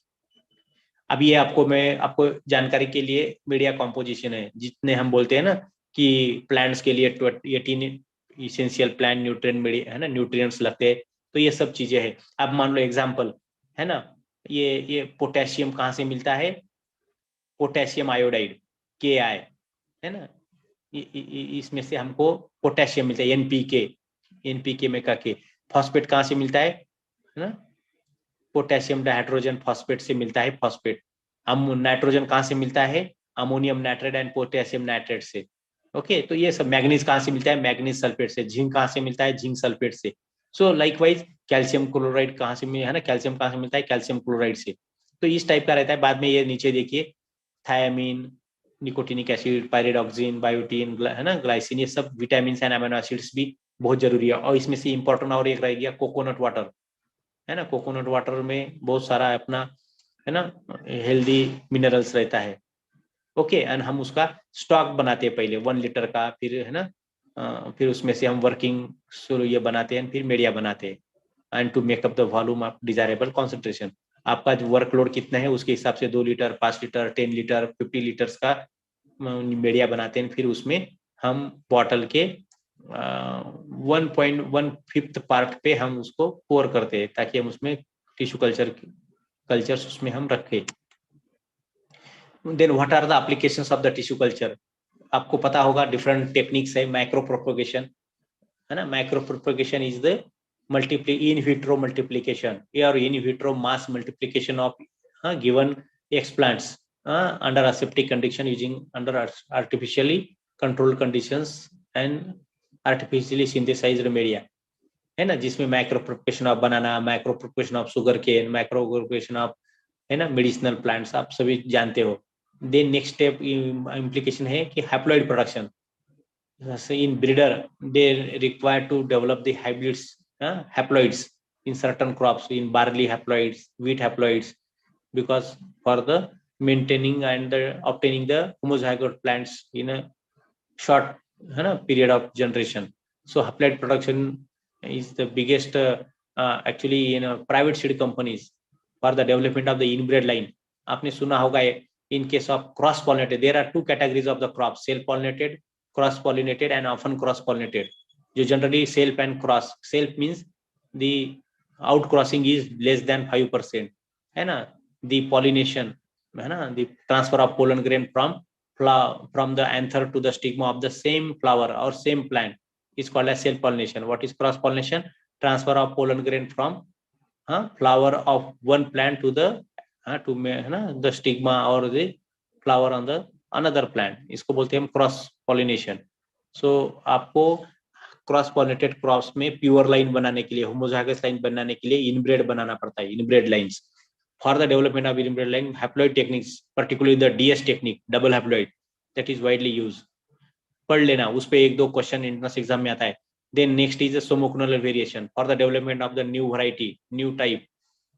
अब ये आपको जानकारी के लिए media composition है, जितने हम बोलते हैं ना कि प्लांट्स के लिए 18 इसेंशियल प्लांट न्यूट्रिएंट है ना, न्यूट्रिएंट्स लगते हैं। तो ये सब चीजें है। अब मान लो एग्जांपल है ना, ये पोटेशियम कहाँ से मिलता है, पोटेशियम आयोडाइड KI है ना, इसमें से हमको पोटेशियम मिलता है, एनपीके में का के। फॉस्फेट कहाँ से मिलता है ना, पोटेशियम डाइहाइड्रोजन फॉस्फेट से मिलता है फॉस्फेट। नाइट्रोजन कहाँ से मिलता है, ammonium nitrate and potassium nitrate से। ओके, तो ये सब। मैग्नीज कहाँ से मिलता है, मैग्नीज सल्फेट से। जिंक कहाँ से मिलता है, जिंक सल्फेट से। सो लाइकवाइज कैल्शियम क्लोराइड कहाँ से है ना, कैल्शियम कहाँ से मिलता है, कैल्शियम क्लोराइड से। तो इस टाइप का रहता है। बाद में ये नीचे देखिए, thiamine, nicotinic acid, pyridoxine, biotin है ना, ग्लाइसिन, ये सब विटामिन एंड अमीनो एसिड्स भी बहुत जरूरी है। और इसमें से इंपॉर्टेंट और एक रह गया कोकोनट वाटर है ना। कोकोनट वाटर में बहुत सारा अपना है ना हेल्दी मिनरल्स रहता है। ओके, एंड हम उसका स्टॉक बनाते हैं पहले 1 लीटर का, फिर है ना फिर उसमें से हम वर्किंग ये बनाते हैं, फिर मीडिया बनाते हैं। And to make up the volume of desirable concentration, आपका जो वर्कलोड कितना है उसके हिसाब से 2 लीटर, 5 लीटर, 10 लीटर, 50 लीटर्स का मीडिया बनाते हैं। फिर उसमें हम बॉटल के 1.1/5 पार्ट पे हम उसको पोर करते हैं, ताकि हम उसमें टिश्यू कल्चर्स उसमें हम रखें। Then what are the applications of the tissue culture, आपको पता होगा डिफरेंट टेक्निक्स है। माइक्रो प्रोपोगेशन है ना, micropropagation is the in vitro multiplication और in vitro mass multiplication of given explants under aseptic condition using under artificially controlled conditions and artificially synthesized media है ना, जिसमें micropropagation of banana, micropropagation of sugarcane, micropropagation of है ना medicinal plants, आप सभी जानते हो। Then next step implication है कि haploid production. In breeder they require to develop the hybrids, haploids in certain crops, in barley haploids, wheat haploids, because for the maintaining and the obtaining the homozygote plants in a short period of generation. So haploid production is the biggest actually in private seed companies for the development of the inbred line. आपने सुना होगा, in case of cross pollinated there are 2 categories of the crops, self pollinated, cross pollinated and often cross pollinated. जो generally self and cross, self means the out crossing is less than 5% है ना, the pollination है ना, the transfer of pollen grain from the anther to the stigma of the same flower or same plant is called as self pollination. What is cross pollination? Transfer of pollen grain from flower of one plant to the the stigma or the flower on the another plant, इसको बोलते हैं हम cross pollination. So आपको cross pollinated crops में pure line बनाने के लिए, homozygous line बनाने के लिए इनब्रेड बनाना पड़ता है, inbred lines. For the development of inbred line haploid techniques, particularly the DS technique, double haploid, that is widely use. पढ़ लेना, उस पे 1-2 क्वेश्चन एंट्रेंस एग्जाम में आता है। Then next is somaclonal variation for the development of the new variety, new type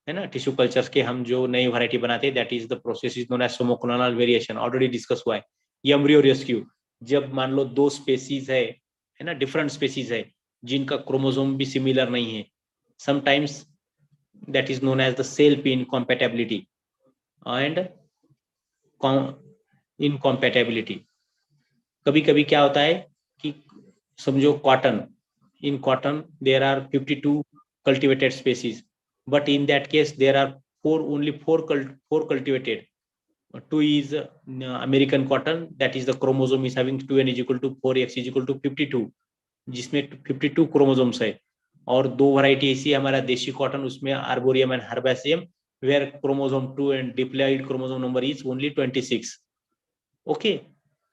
है ना, tissue cultures के हम जो नई वैरायटी बनाते हैं, that is the process is known as somaclonal variation, already discuss हुआ है। एम्ब्रियो रेस्क्यू, जब मान लो 2 स्पेसीज है ना, डिफरेंट स्पेसीज है जिनका क्रोमोसोम भी सिमिलर नहीं है, sometimes that is known as the self incompatibility and incompatibility. कभी कभी क्या होता है कि समझो cotton, in cotton there are 52 cultivated species, but in that case there are only four cultivated. 2 is American cotton, that is the chromosome is having 2n is equal to 4x is equal to 52, जिसमें 52 chromosomes है। और 2 variety ऐसी हमारा देशी cotton, उसमें arboreum and herbaceum, where chromosome 2 and diploid chromosome number is only 26। Okay,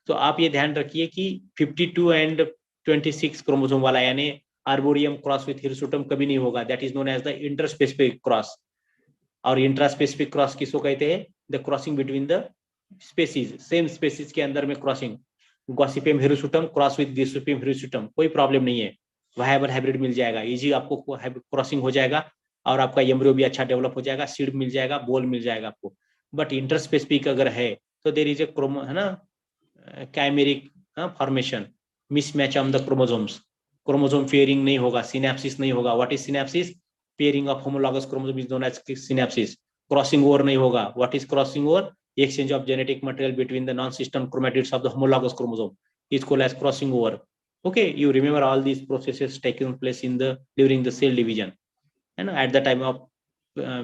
तो आप ये ध्यान रखिए कि 52 एंड 26 क्रोमोसोम वाला यानी आर्बोरियम क्रॉस विथ हिरसुटम कभी नहीं होगा, that is known as the interspecific cross. और इंट्रास्पेसिफिक क्रॉस किसको कहते हैं? The crossing between the species, same species के अंदर में crossing. Gossypium hirsutum cross with Gossypium hirsutum, कोई प्रॉब्लम नहीं है, वायबल हाइब्रिड मिल जाएगा, इजी आपको क्रॉसिंग हो जाएगा और आपका एम्ब्रियो भी अच्छा डेवलप हो जाएगा, सीड मिल जाएगा, बोल मिल जाएगा आपको। बट इंटरस्पेसिफिक अगर है तो देयर इज ए है ना chimeric formation, mismatch on the chromosomes, chromosome pairing नहीं होगा, सिनेप्सिस नहीं होगा। What is synapsis? Pairing of homologous chromosome is known as synapsis. Crossing over नहीं होगा। What is crossing over? Exchange of genetic material between the non sister chromatids of the homologous chromosome is called as crossing over. Okay, you remember all these processes taking place in the during the cell division, and at the time of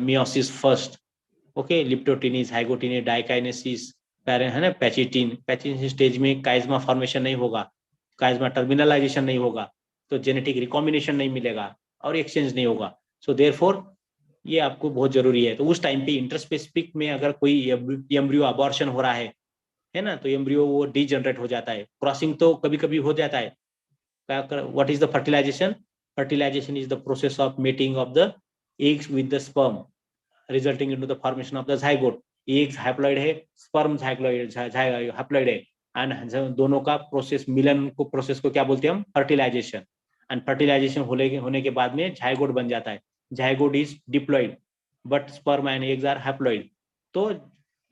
meiosis first. Okay, leptotene, zygotene, diakinesis, है ना, पैचिटिन stage में काइजमा formation नहीं होगा, काइजमा terminalisation नहीं होगा, तो genetic recombination नहीं मिलेगा और एक्सचेंज नहीं होगा. सो देयरफॉर ये आपको बहुत जरूरी है. तो उस टाइम पे इंटरस्पेसिफिक में अगर कोई एम्ब्रियो अबॉर्शन हो रहा है ना, तो एम्ब्रियो वो डीजनरेट हो जाता है. क्रॉसिंग तो कभी कभी हो जाता है. What is the fertilization? Fertilization is the process of mating of the eggs with the sperm resulting into the formation of the zygote. Eggs haploid है, स्पर्म हाइप्लॉइड है, एंड दोनों का प्रोसेस मिलन को प्रोसेस को क्या बोलते हैं हम? फर्टिलाइजेशन. एंड फर्टिलाइजेशन होने के बाद में जाइगोट बन जाता है. Zygote is diploid but sperm and eggs are haploid. तो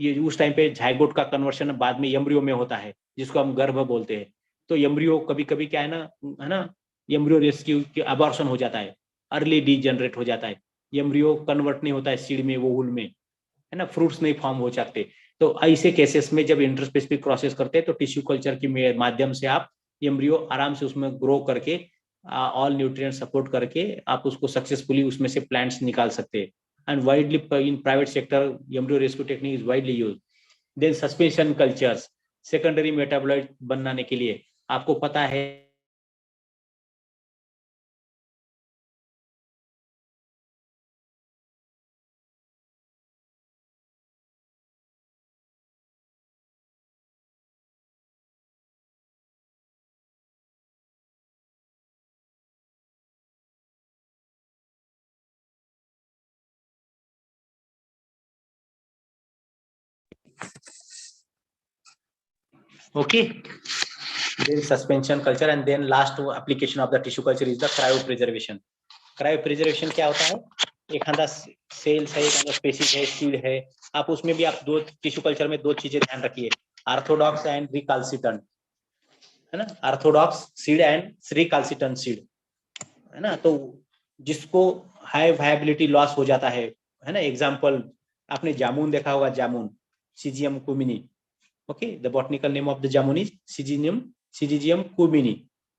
ये उस टाइम पे जाइगोट का कन्वर्शन बाद में एम्ब्रियो में होता है, जिसको हम गर्भ बोलते हैं. तो एम्ब्रियो कभी कभी क्या है ना, एम्ब्रियो रेस्क्यू अबॉर्शन हो जाता है, अर्ली डीजनरेट हो जाता है, एम्ब्रियो कन्वर्ट नहीं होता है सीड में, ओवुल में, है ना, फ्रूट्स नहीं फॉर्म हो सकते. तो ऐसे केसेस में जब इंटरस्पेसिफिक क्रॉसेस करते हैं तो टिश्यू कल्चर के माध्यम से आप एम्ब्रियो आराम से उसमें ग्रो करके ऑल न्यूट्रिएंट सपोर्ट करके आप उसको सक्सेसफुली उसमें से प्लांट्स निकाल सकते हैं. And widely in private sector embryo rescue technique is widely use. Then suspension cultures, secondary metabolite बनाने के लिए आपको पता है okay. Then suspension culture and then last application of the tissue culture is the cryopreservation. Cryopreservation क्या होता है? एक आधा सेल्स है, एक आधा स्पेसीज है, सीड है, आप उसमें भी आप दो टिश्यू कल्चर में दो चीजें ध्यान रखिए, ऑर्थोडॉक्स एंड रिकाल्सिटेंट, है ना, ऑर्थोडॉक्स सीड एंड रिकाल्सिटेंट सीड, है ना. तो जिसको हाई वायबिलिटी लॉस हो जाता है ना, एग्जांपल आपने जामुन देखा होगा, jamun Syzygium cumini. Okay, the botanical name of the jamun is Syzygium cumini.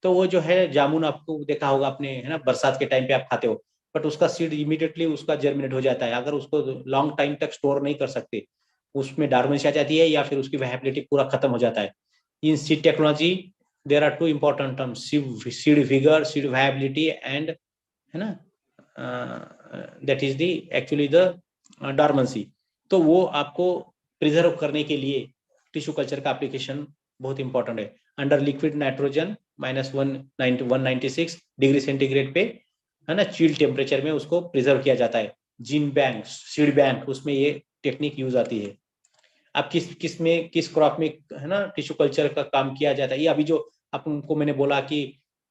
तो वो जो है जामुन आपको देखा होगा आपने, है ना, बरसात के टाइम पे आप खाते हो, बट उसका सीड इमीडिएटली उसका जर्मिनेट हो जाता है. अगर उसको लॉन्ग टाइम तक स्टोर नहीं कर सकते, उसमें डार्मेंसी आ जाती है या फिर उसकी वायबिलिटी पूरा खत्म हो जाता है. In seed technology there are two important terms, seed vigour, seed viability and, है ना, that is the actually the dormancy. तो वो आपको प्रिजर्व करने के लिए टिश्यू कल्चर का एप्लीकेशन बहुत इंपॉर्टेंट है. Under liquid nitrogen -196 degree centigrade पे, है ना, चिल टेम्परेचर में उसको प्रिजर्व किया जाता है. जीन बैंक, सीड बैंक, उसमें ये टेक्निक यूज आती है. आप किस क्रॉप में, है ना, टिश्यू कल्चर का काम किया जाता है. ये अभी जो आपको मैंने बोला कि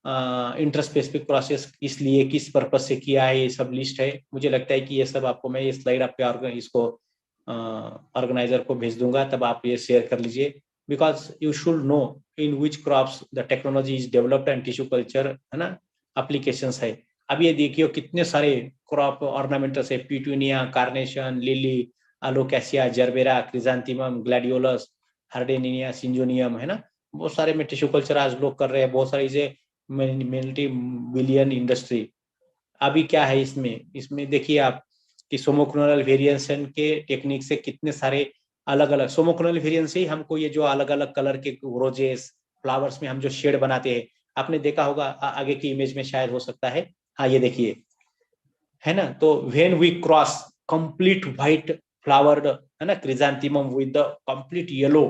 इंटरस्पेसिफिक प्रोसेस इसलिए किस पर्पज से किया है, ये सब लिस्ट है. मुझे लगता है कि ये सब आपको मैं ये स्लाइड आपके इसको ऑर्गेनाइजर को भेज दूंगा, तब आप ये शेयर कर लीजिए. Because you should know in which crops the technology is developed and tissue culture, है ना, एप्लीकेशंस है. अब ये देखिए कितने सारे क्रॉप ऑर्नामेंटल्स है, पिटूनिया, कार्नेशन, लिली, अलोकेसिया, जर्बेरा, क्रिजांथेमम, ग्लैडियोलस, हार्डेनिया, सिंजोनियम, है ना. बहुत सारे में टिश्यू कल्चर आज लोग कर रहे हैं, बहुत सारी इसे मल्टी बिलियन इंडस्ट्री. अभी क्या है इसमें देखिए आप कि सोमोक्लोनल वेरिएशन के टेक्निक से कितने सारे अलग अलग सोमोक्लोनल वेरिएशन से ही हमको ये जो अलग अलग कलर के रोजेस, फ्लावर्स में हम जो शेड बनाते हैं, आपने देखा होगा, आगे की इमेज में शायद हो सकता है, हाँ ये देखिए, है ना. तो when we cross complete white flowered, है ना, chrysanthemum with the complete yellow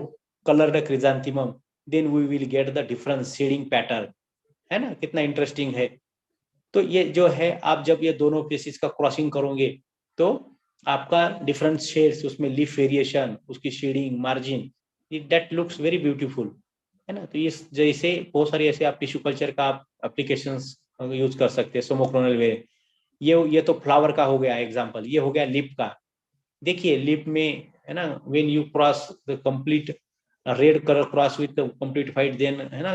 coloured chrysanthemum, then we will get the different shading pattern, है ना. कितना इंटरेस्टिंग है. तो ये जो है, आप जब ये दोनों पीसेस का क्रॉसिंग करोगे तो आपका डिफरेंट शेड्स, उसमें लीफ वेरिएशन, उसकी shading, margin, that looks very beautiful, है ना. तो इस जैसे बहुत सारी ऐसे आप टिश्यू कल्चर का आप एप्लीकेशंस यूज कर सकते हैं. सोमोक्लोनल वे, ये तो फ्लावर का हो गया एग्जांपल. ये हो गया लिप का. देखिए लिप में, है ना, when you cross the complete red colour cross with complete white, then, है ना,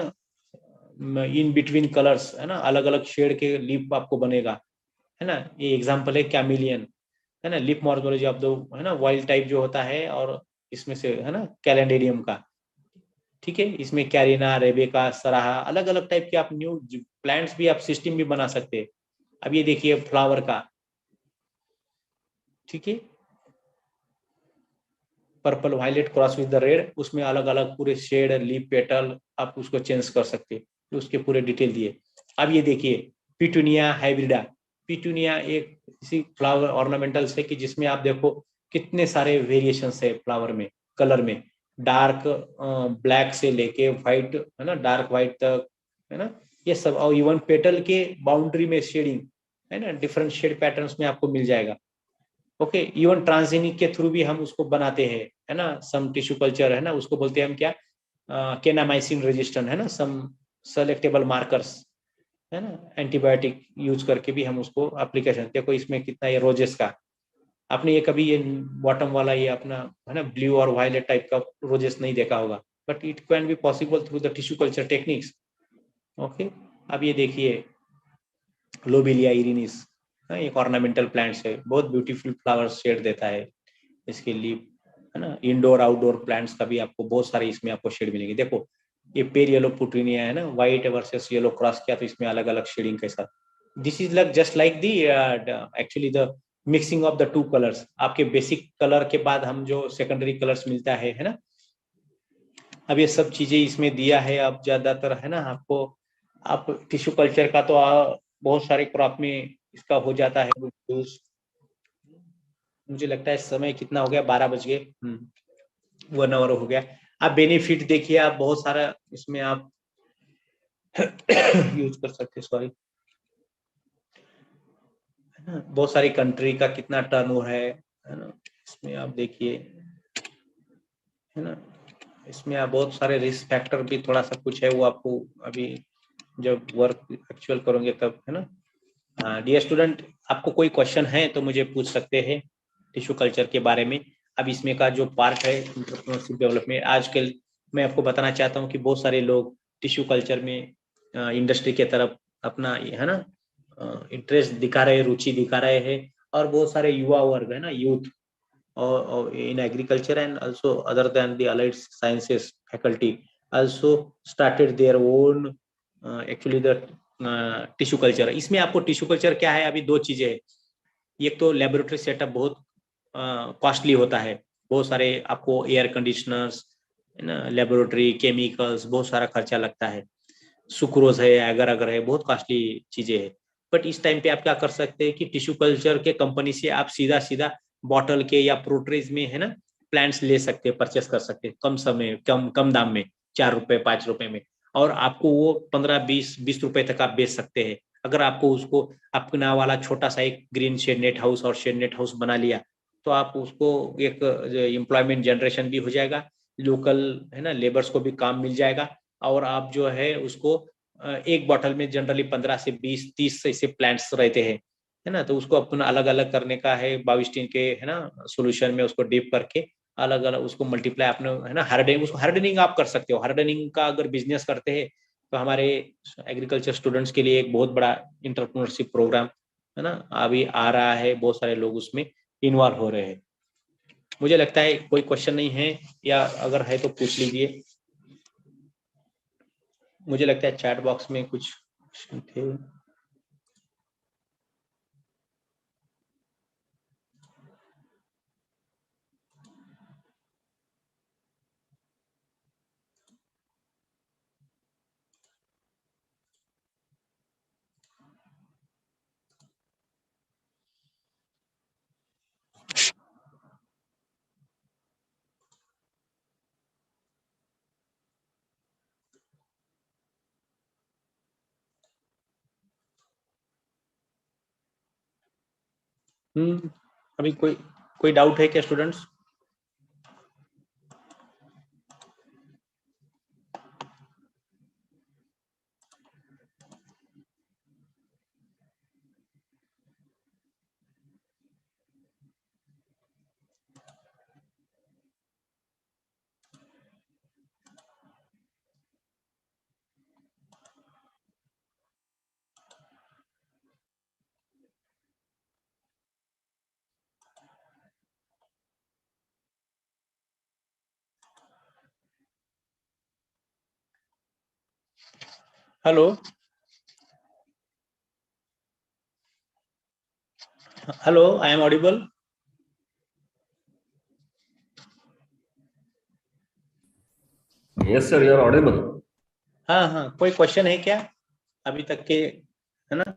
इन बिटवीन कलर्स, है ना, अलग अलग शेड के लिप आपको बनेगा, है ना. ये एग्जांपल है कैमिलियन, है ना, लिप मॉर्फोलॉजी ऑफ द, है ना, वाइल्ड टाइप जो होता है, और इसमें से, है ना, कैलेंडेरियम का. ठीक है, इसमें कैरिना, रेबेका, सराहा, अलग अलग टाइप के आप न्यू प्लांट्स भी आप सिस्टम भी बना सकते हैं। अब ये देखिए फ्लावर का, ठीक है, purple violet cross with the red, उसमें अलग अलग पूरे शेड, लीफ, पेटल आप उसको चेंज कर सकते हैं, तो उसके पूरे डिटेल दिए। अब ये देखिए पिटूनिया हाइब्रिडा, पिटूनिया एक इसी फ्लावर ऑर्नामेंटल्स है कि जिसमें आप देखो कितने सारे वेरिएशंस है फ्लावर में, कलर में, डार्क ब्लैक से लेके व्हाइट, है ना, डार्क व्हाइट तक, है ना, ये सब, और इवन पेटल के बाउंड्री में शेडिंग, है ना, डिफरेंट शेड पैटर्न्स में आपको मिल जाएगा। ओके, इवन ट्रांसजेनिक के थ्रू भी हम उसको बनाते हैं, है ना, सम टिश्यू कल्चर, है ना, उसको बोलते हैं हम क्या, केनामाइसिन रेजिस्टेंट, है ना, सम सेलेक्टेबल मार्कर्स, है ना, एंटीबायोटिक यूज करके भी हम उसको एप्लीकेशन, देखो इसमें कितना, ये रोजेस का, आपने ये कभी ये बॉटम वाला ये अपना, है ना, ब्लू और वायलेट टाइप का रोजेस नहीं देखा होगा, but it can be possible through the tissue culture techniques. Okay, अब ये देखिए लोबेलिया इरिनिस, एक ऑर्नामेंटल प्लांट्स है, बहुत ब्यूटीफुल फ्लावर्स शेड देता है, इसके लीफ, है ना, इंडोर आउटडोर प्लांट्स का भी आपको बहुत सारे इसमें आपको शेड मिलेंगे। देखो ये पेर येलो पुट्रिनिया है ना, व्हाइट वर्सेस येलो क्रॉस किया तो इसमें अलग अलग शेडिंग के साथ, this is like just like the actually the mixing of the two colours, आपके बेसिक कलर के बाद हम जो सेकेंडरी कलर्स मिलता है ना, अब ये सब चीजें इसमें दिया है। अब ज्यादातर है ना आपको, आप टिश्यू कल्चर का तो बहुत सारे क्रॉप में इसका हो जाता है यूज। मुझे लगता है समय कितना हो गया, 12 बज गए, 1 आवर हो गया। आप बेनिफिट देखिए, आप बहुत सारा इसमें आप यूज कर सकते, सॉरी, है ना, बहुत सारी कंट्री का कितना टर्नओवर है ना, इसमें आप देखिए, है ना, इसमें आप बहुत सारे रिस्क फैक्टर भी थोड़ा सा कुछ है, वो आपको अभी जब वर्क एक्चुअल करोगे तब, है ना। डियर स्टूडेंट, आपको कोई क्वेश्चन है तो मुझे पूछ सकते हैं टिश्यू कल्चर के बारे में। अब इसमें का जो पार्ट है एंटरप्रेन्योरशिप डेवलपमेंट, आजकल मैं आपको बताना चाहता हूँ कि बहुत सारे लोग टिश्यू कल्चर में इंडस्ट्री के तरफ अपना, है ना, इंटरेस्ट दिखा रहे हैं, रुचि दिखा रहे हैं, और बहुत सारे युवा वर्ग है ना, youth, or in agriculture and also other than the allied sciences faculty also started their own actually the tissue culture. इसमें आपको टिश्यू कल्चर क्या है, अभी दो चीजें है, एक तो लेबोरेटरी सेटअप बहुत कॉस्टली होता है, बहुत सारे आपको एयर कंडीशनर्स, है ना, लेबोरेटरी केमिकल्स, बहुत सारा खर्चा लगता है, सुक्रोज है, अगर अगर है, बहुत कॉस्टली चीजें है। बट इस टाइम पे आप क्या कर सकते हैं कि टिश्यू कल्चर के कंपनी से आप सीधा सीधा बॉटल के या प्रोट्रेज में, है ना, प्लांट्स ले सकते हैं, परचेस कर सकते हैं कम समय, कम कम दाम में, 4 रुपए 5 रुपए में, और आपको वो 15 20 20 रुपए तक आप बेच सकते हैं। अगर आपको उसको अपना वाला छोटा सा एक ग्रीन शेड नेट हाउस और शेड नेट हाउस बना लिया, तो आप उसको एक एम्प्लॉयमेंट जनरेशन भी हो जाएगा, लोकल, है ना, लेबर्स को भी काम मिल जाएगा, और आप जो है उसको एक बॉटल में जनरली 15 से 20 30 ऐसे प्लांट्स रहते हैं, है ना, तो उसको अपना अलग अलग करने का है, 22 के, है ना, सोल्यूशन में उसको डिप करके अलग अलग उसको मल्टीप्लाई अपने, है ना, हार्डनिंग, उसको हार्डनिंग आप कर सकते हो। हार्डनिंग का अगर बिजनेस करते हैं तो हमारे एग्रीकल्चर स्टूडेंट्स के लिए एक बहुत बड़ा इंटरप्रेन्योरशिप प्रोग्राम, है ना, अभी आ रहा है, बहुत सारे लोग उसमें इन्वॉल्व हो रहे हैं। मुझे लगता है कोई क्वेश्चन नहीं है, या अगर है तो पूछ लीजिए। मुझे लगता है चैट बॉक्स में कुछ थे। अभी कोई कोई डाउट है क्या students? Hello. Hello, I am audible. Yes, sir, you are audible. हाँ, कोई क्वेश्चन है क्या अभी तक के, है ना?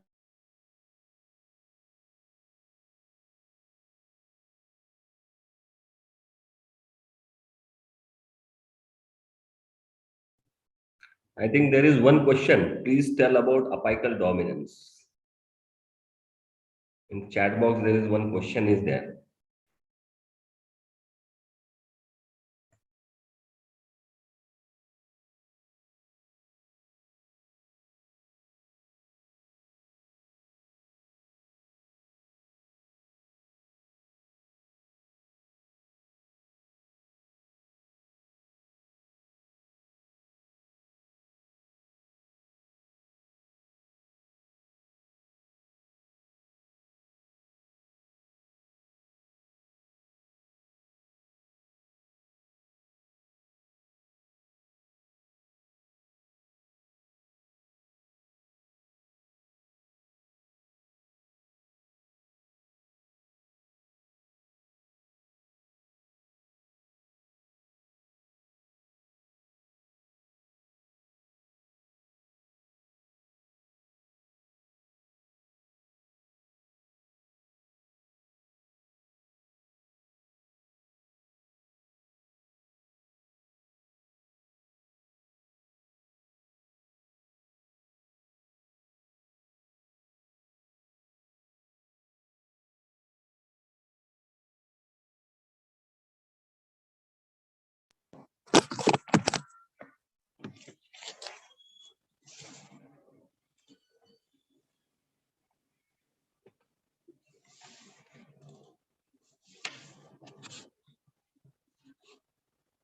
I think there is one question. Please tell about apical dominance. In chat box, there is one question is there.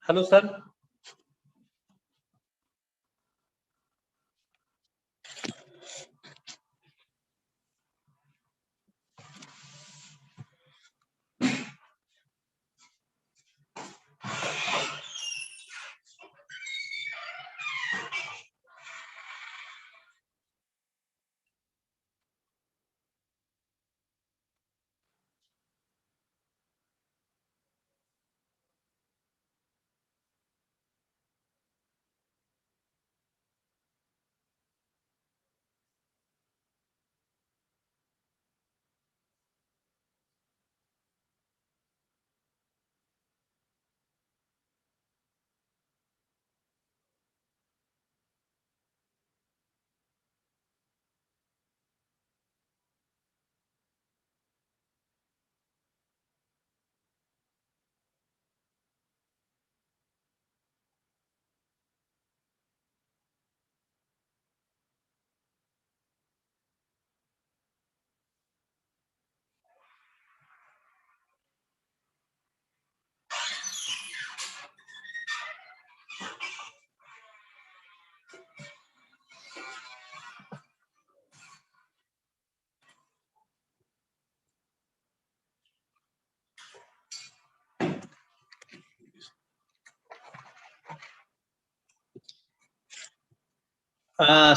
Hello, sir.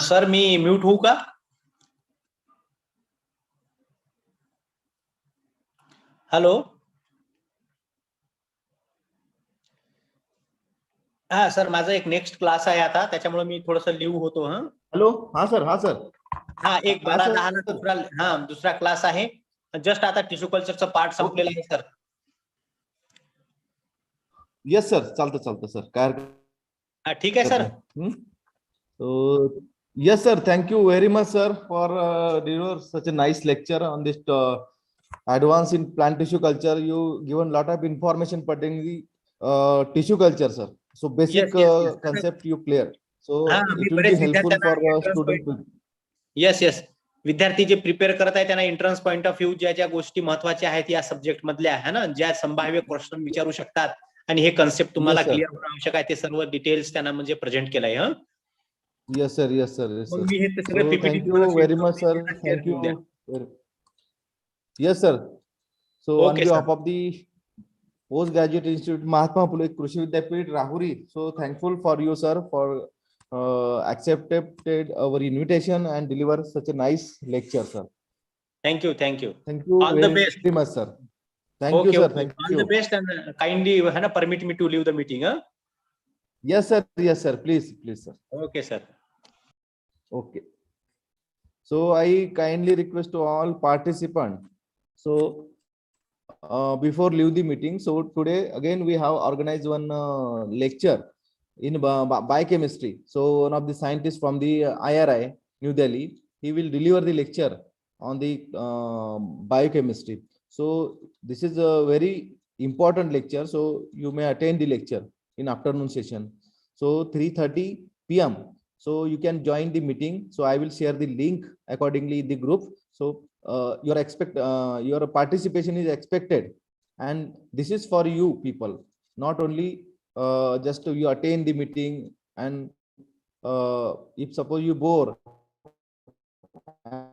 Sir me mute होऊ का? हॅलो. हा सर, माझा एक नेक्स्ट क्लास आहे आता, त्याच्यामुळे मी थोडस लिव्ह होतो. हॅलो. हा सर. हा सर. हा, एक 12-10 ला दुसरा क्लास आहे. जस्ट आता टिश्यू कल्चरचा पार्ट संपलेला आहे सर. Yes sir. चालतं सर. काय ठीक आहे sir. Yes sir, thank you very much sir for deliver such a nice lecture on this advance in plant tissue culture. You given lot of information pertaining the tissue culture sir. So basic Yes. concept you clear. So me it will be बरेच helpful for विद्यार्थ्यांना student. Yes विद्यार्थी जे prepare करत आहे त्यांना entrance point of view ज्या गोष्टी महत्वाच्या आहेत या सब्जेक्ट मधल्या आहे ना, ज्या संभाव्य क्वेश्चन विचारू शकतात आणि हे कन्सेप्ट तुम्हाला क्लिअर होणं आवश्यक आहे, ते सर्व डिटेल्स त्यांना म्हणजे प्रेझेंट केलंय. Yes sir. मग मी हे ते सगळे So PPT thank you very much sir. Thank you. Yes sir. So on Okay, behalf of the Postgraduate Institute Mahatma Phule Krishi Vidyapit Rahuri, so thankful for you sir for accepted our invitation and deliver such a nice lecture, sir. Thank you. Thank you. Thank you All the best. very much, sir. Thank you, Okay, sir. okay. Thank All the you. best and kindly permit me to leave the meeting. Huh? Yes, sir. Yes, sir. Please, please, sir. Okay, sir. Okay. So I kindly request to all participants. So before leave the meeting, so today again we have organized one lecture in biochemistry. So one of the scientists from the IRI, New Delhi, he will deliver the lecture on the biochemistry. So this is a very important lecture. So you may attend the lecture in afternoon session. So 3:30 p.m. So you can join the meeting. So I will share the link accordingly in the group. So your participation is expected, and this is for you people, not only just you attend the meeting and if suppose you bore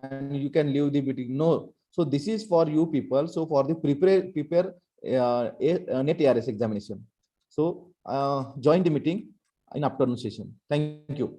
and you can leave the meeting. No, so this is for you people. So for the prepare net ARS examination. So join the meeting in afternoon session. Thank you.